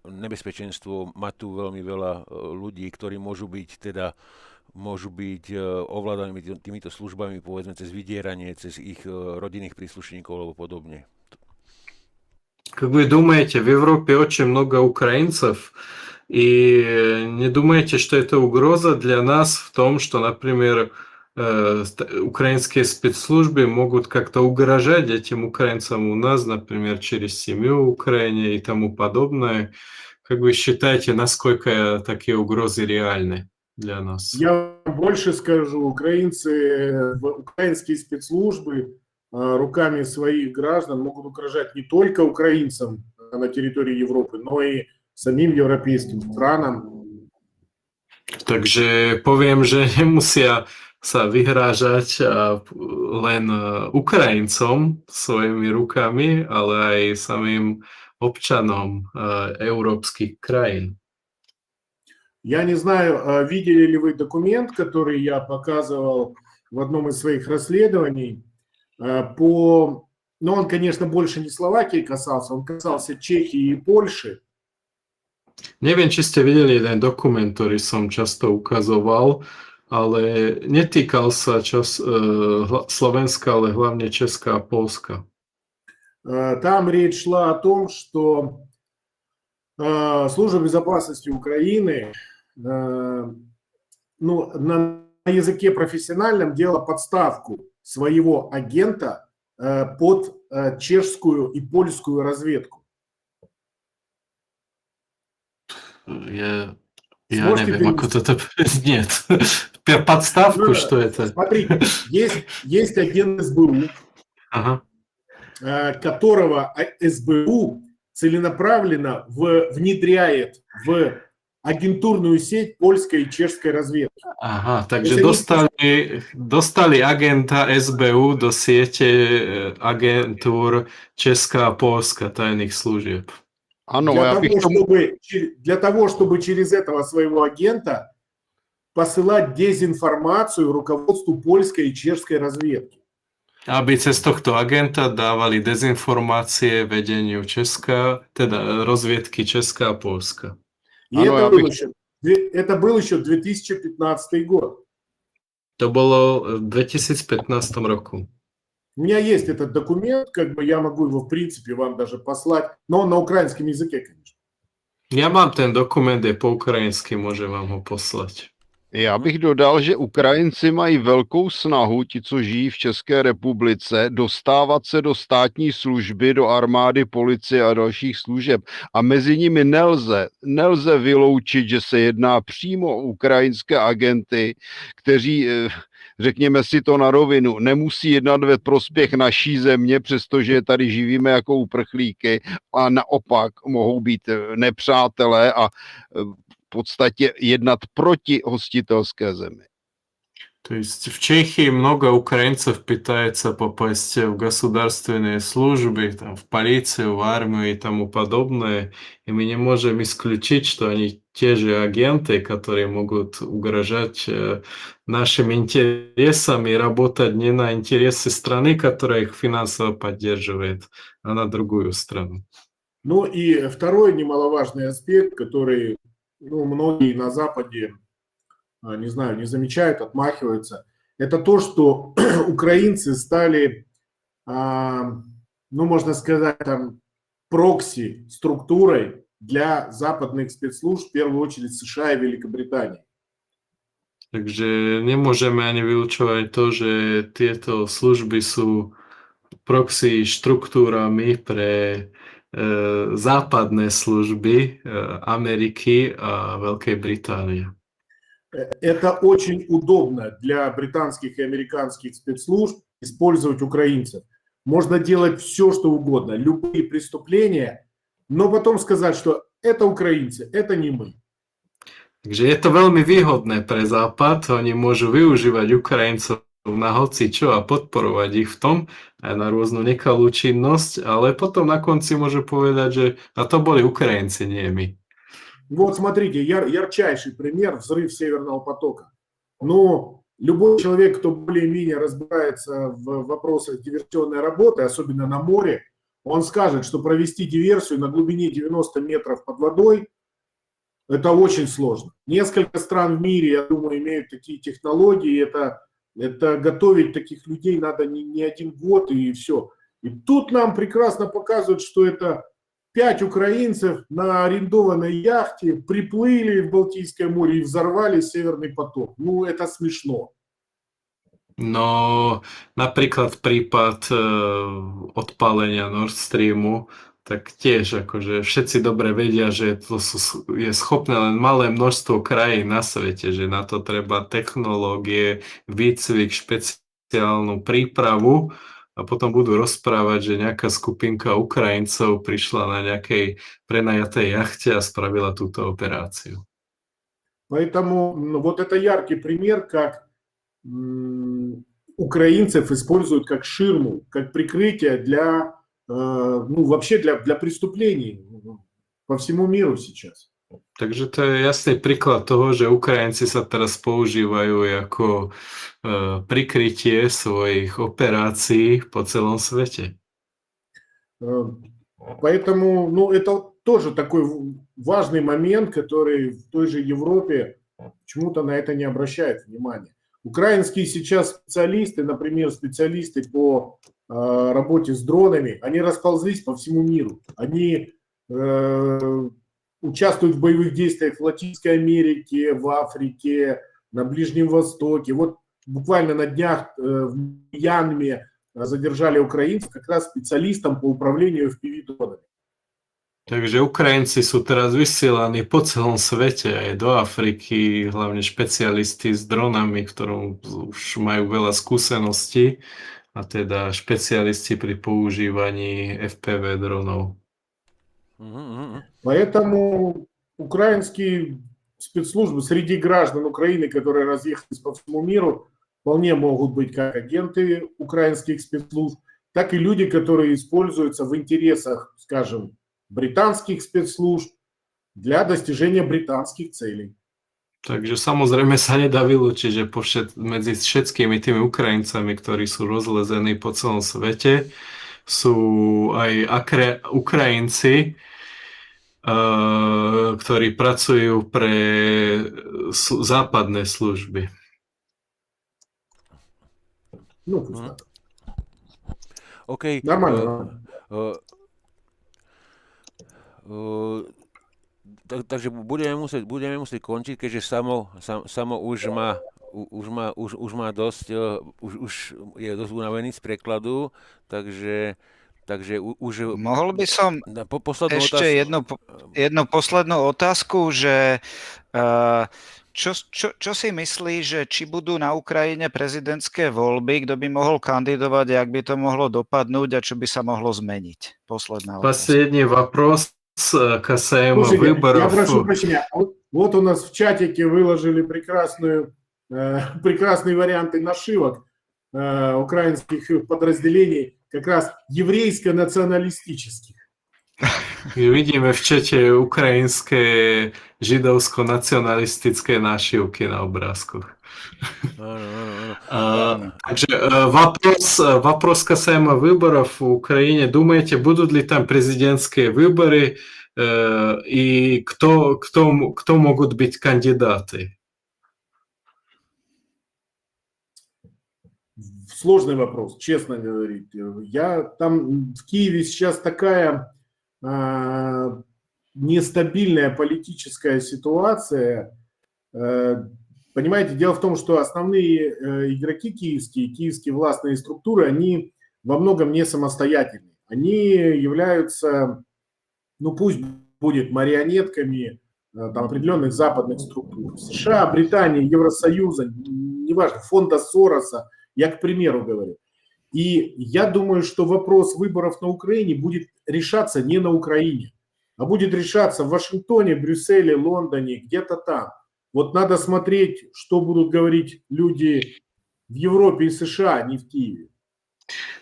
nebezpečenstvo. Má tu veľmi veľa ľudí, ktorí môžu byť ovládaní týmito službami, povedzme cez vydieranie, cez ich rodinných príslušníkov alebo podobne. Как вы думаете, в Европе очень много украинцев, и не думаете, что это угроза для нас в том, что, например, украинские спецслужбы могут как-то угрожать этим украинцам у нас, например, через семью в Украине и тому подобное? Как вы считаете, насколько такие угрозы реальны для нас? Я больше скажу, украинские спецслужбы руками своих граждан могут угрожать не только украинцам на территории Европы, но и самим европейским странам. Takže poviem, že nemusia sa vyhrážať len Ukrajincom svojimi rukami, ale aj samým občanom európskych країн. Я не знаю, видели ли вы документ, который я показывал в одном из своих расследований. Но он, конечно, больше не Словакии касался, он касался Чехии и Польши. Neviem, či ste videli jeden dokument, ktorý som často ukazoval, ale netýkal sa Slovenska, ale hlavne Česka a Polska. Там речь шла о том, что Служба безопасности Украины ну, на языке профессиональном делала подставку своего агента под чешскую и польскую разведку. Я Сможете не wiem, перевести? это... Нет. Подставку, Ну, что это? смотрите, есть агент СБУ, Ага. которого СБУ целенаправленно внедряет в агентурную сеть польской и чешской разведки. Aha, To takže jest nie- dostali agenta SBU do siete agentúr Česká a Polska tajných služieb. Ano, Для já bych того, tomu... для того, чтобы через этого своего агента посылать дезинформацию руководству польской и чешской разведки. Aby cez tohto agenta dávali dezinformácie vedeniu Česka, teda rozviedky Česká a Polska. И Оно, я bych... это был еще 2015 год. To bolo v 2015 roku. У меня есть этот документ, как бы я могу его в принципе вам даже послать, но он на украинском языке, конечно. Ja mám ten dokument, je po ukrajinsky, môžem vám ho poslať. Já bych dodal, že Ukrajinci mají velkou snahu, ti, co žijí v České republice, dostávat se do státní služby, do armády, policie a dalších služeb. A mezi nimi nelze vyloučit, že se jedná přímo o ukrajinské agenty, kteří, řekněme si to na rovinu, nemusí jednat ve prospěch naší země, přestože je tady živíme jako uprchlíky, a naopak mohou být nepřátelé a v podstatě jednat proti hostitelské zemi. То есть в Чехии много украинцев пытается попасть в государственные службы, там, в полицию, в армию и тому подобное. И мы не можем исключить, что они те же агенты, которые могут угрожать нашим интересам и работать не на интересы страны, которая их финансово поддерживает, а на другую страну. Ну и второй немаловажный аспект, который многие на Западе, не знаю, не замечают, отмахиваются, это то, что украинцы стали, можно сказать, там, прокси-структурой для западных спецслужб, в первую очередь США и Великобритании. Takže nemôžeme ani vylučovať to, že tieto služby sú proxy štruktúrami pre západné služby Ameriky a Veľkej Británie. Это очень удобно для британских и американских спецслужб использовать украинцев. Можно делать все, что угодно, любые преступления, но потом сказать, что это украинцы, это не мы. Takže je to veľmi výhodné pre Západ, oni môžu využívať Ukrajincov na hocičo a podporovať ich v tom aj na rôznu nekalú činnosť, ale potom na konci môžu povedať, že a to boli Ukrajinci, nie my. Вот смотрите, ярчайший пример — взрыв Северного потока. Но любой человек, кто более-менее разбирается в вопросах диверсионной работы, особенно на море, он скажет, что провести диверсию на глубине 90 метров под водой — это очень сложно. Несколько стран в мире, я думаю, имеют такие технологии. Это готовить таких людей надо не один год и все. И тут нам прекрасно показывают, что это 5 украинцев на арендованной яхте приплыли в Балтийское море и взорвали Северный поток. Ну, это смешно. No, napríklad prípad odpálenia Nord Streamu, tak tiež akože všetci dobre vedia, že to je schopné len malé množstvo krajín na svete, že na to treba technológie, výcvik, špeciálnu prípravu a potom budú rozprávať, že nejaká skupinka Ukrajincov prišla na nejakej prenajatej jachte a spravila túto operáciu. Поэтому вот это яркий пример, как украинцев используют как ширму, как прикрытие для, вообще для преступлений по всему миру сейчас. Takže to je jasný príklad toho, že Ukrajinci sa teraz používajú ako prikrytie svojich operácií po celom svete. Поэтому, это тоже такой важный момент, который в той же Европе почему-то на это не обращают внимания. Украинские сейчас специалисты, например, специалисты по работе с дронами, они расползлись по всему миру. Они участвуют в боевых действиях в Латинской Америке, в Африке, на Ближнем Востоке. Вот буквально на днях в Мьянме задержали украинцев как раз специалистом по управлению FPV-дронами. Takže Ukrajinci sú teraz vysielaní po celom svete, aj do Afriky, hlavne špecialisti s dronami, ktorom už majú veľa skúseností, a teda špecialisti pri používaní FPV dronov. Поэтому украинские спецслужбы среди граждан Украины, которые разъехались по всему миру, вполне могут быть как агенты украинских спецслужб, так и люди, которые используются в интересах, скажем, британскých spецслужb для достижения британských целей. Takže samozrejme sa nedá vylúčiť, že medzi všetkými tými Ukrajincami, ktorí sú rozlezení po celom svete, sú aj Ukrajinci, ktorí pracujú pre západné služby. Ну, пусть так. OK. Нормально. Takže budeme musieť končiť, keďže samo už má dosť, už je dosť unavený z prekladu, takže už... Mohol by som ešte otázku. jednu poslednú otázku, že čo si myslí, že či budú na Ukrajine prezidentské voľby, kto by mohol kandidovať, jak by to mohlo dopadnúť a čo by sa mohlo zmeniť? Posledná otázka. Последний вопрос касаемо выборов. Я прошу прощения. Вот у нас в чатике выложили прекрасные варианты нашивок украинских подразделений, как раз еврейско-националистических. Vidíme v čete ukrajinské židovsko-nacionalistické našivky na obrázkoch. Takže вопрос касаемо выборов в Украине. Думаете, будут ли там президентские выборы и кто могут быть кандидаты? Сложный вопрос, честно говорить. Там в Киеве сейчас такая нестабильная политическая ситуация. Понимаете, дело в том, что основные игроки киевские властные структуры, они во многом не самостоятельны. Они являются, ну пусть будет марионетками там, определенных западных структур. США, Британии, Евросоюза, неважно, фонда Сороса, я к примеру говорю. И я думаю, что вопрос выборов на Украине будет решаться не на Украине, а будет решаться в Вашингтоне, Брюсселе, Лондоне, где-то там. Вот надо смотреть, что будут говорить люди в Европе и США, а не в Киеве.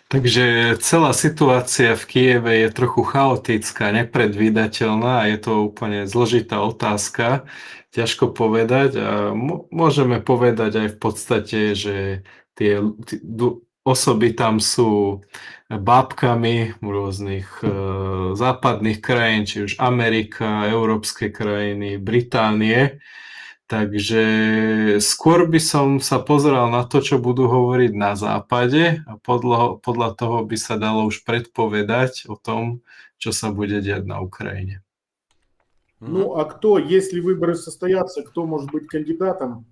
Takže celá situácia v Kieve je trochu chaotická, nepredvídateľná a je to úplne zložitá otázka. Ťažko povedať a môžeme povedať aj v podstate, že tie osoby tam sú bábkami rôznych západných krajín, či už Amerika, európske krajiny, Británie. Takže skôr by som sa pozeral na to, čo budú hovoriť na západe a podľa toho by sa dalo už predpovedať o tom, čo sa bude diať na Ukrajine. Ну, а кто, если выборы состоятся, кто может быть кандидатом?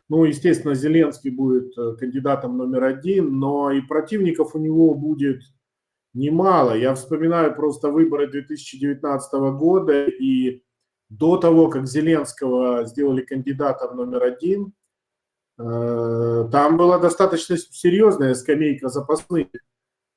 Ну, естественно, Зеленский будет кандидатом номер один, но и противников у него будет немало. Я вспоминаю просто выборы 2019 года, и до того, как Зеленского сделали кандидатом номер один, там была достаточно серьезная скамейка запасных.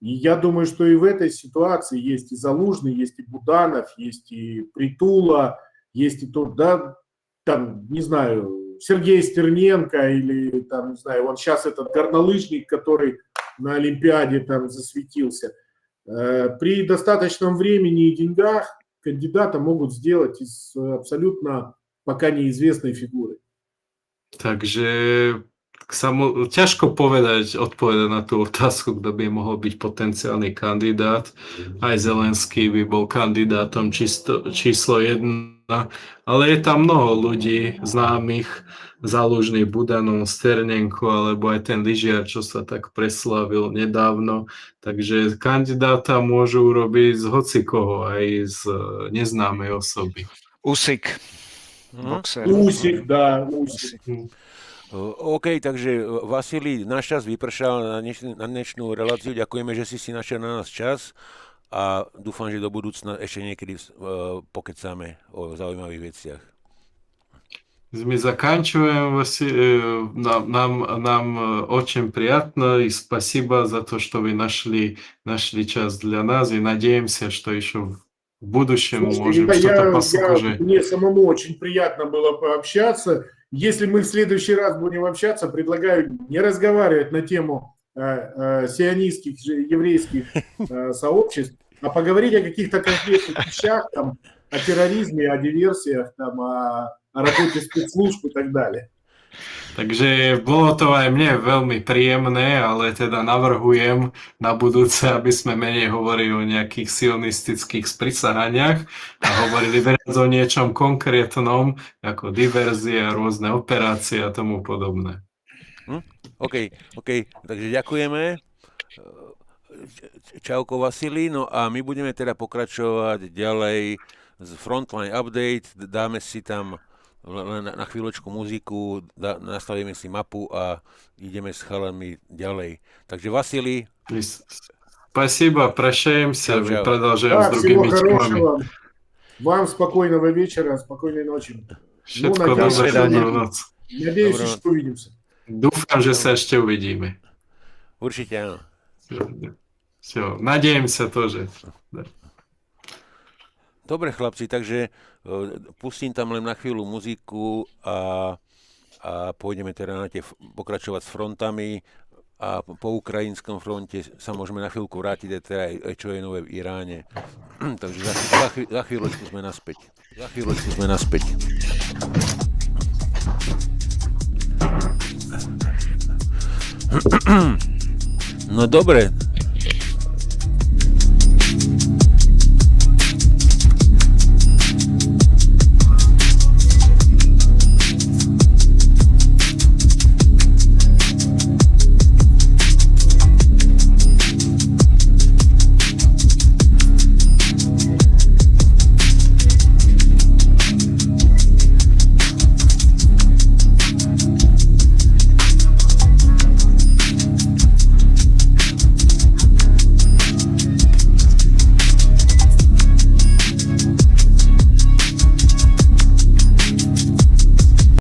И я думаю, что и в этой ситуации есть и Залужный, есть и Буданов, есть и Притула, есть и тот, да, там, не знаю, Сергей Стерненко или там, не знаю, вон сейчас этот горнолыжник, который на Олимпиаде там засветился. При достаточном времени и деньгах кандидата могут сделать из абсолютно пока неизвестной фигуры. Takže ťažko odpovedať na tú otázku, kto by mohol byť potenciálny kandidát. Aj Zelenský by bol kandidátom číslo 1, ale je tam mnoho ľudí známych, Zalužný, Budanov, Sternenko, alebo aj ten lyžiar, čo sa tak preslávil nedávno. Takže kandidáta môžu urobiť z hocikoho, aj z neznámej osoby. Usyk, Mhm. boxer. Усик, да, Усик. OK, takže Vasilij, náš čas vypršal na dnešnú reláciu. Ďakujeme, že si našiel na nás čas a dúfam, že do budúcna ešte niekedy pokecáme o zaujímavých veciach. Мы заканчиваем. Нам очень приятно и спасибо за то, что вы нашли час для нас, и надеемся, что еще в будущем Слушайте, можем что-то послушать. мне самому очень приятно было пообщаться. Если мы в следующий раз будем общаться, предлагаю не разговаривать на тему сионистских, еврейских сообществ, а поговорить о каких-то конкретных вещах, там, о терроризме, о диверсиях, там, о работе спецслужб и так далее. Takže bolo to aj mne veľmi príjemné, ale teda navrhujem na budúce, aby sme menej hovorili o nejakých sionistických sprisahaniach a hovorili viac o niečom konkrétnom, ako diverzia, rôzne operácie a tomu podobné. OK, takže ďakujeme. Čauko Vasilij, no a my budeme teda pokračovať ďalej z Frontline Update, dáme si tam len na chvíľočku muziku, nastavíme si mapu a ideme s chalami ďalej. Takže Vasilij. Спасибо, прощаемся, Чао. продолжаем с Всего другими темами. хорошего. Вам спокойного вечера, спокойной ночи. Všetko надеюсь, dobré, что- dobrú noc. Надеюсь, Доброго. что увидимся. Dúfam, že sa ešte uvidíme. Určite áno. Все, надеемся тоже. Dobre chlapci, takže pustím tam len na chvíľu muziku a pôjdeme teda pokračovať s frontami a po ukrajinskom fronte sa môžeme na chvíľku vrátiť aj čo je nové v Iráne. Takže za chvíľočku sme naspäť. No dobre,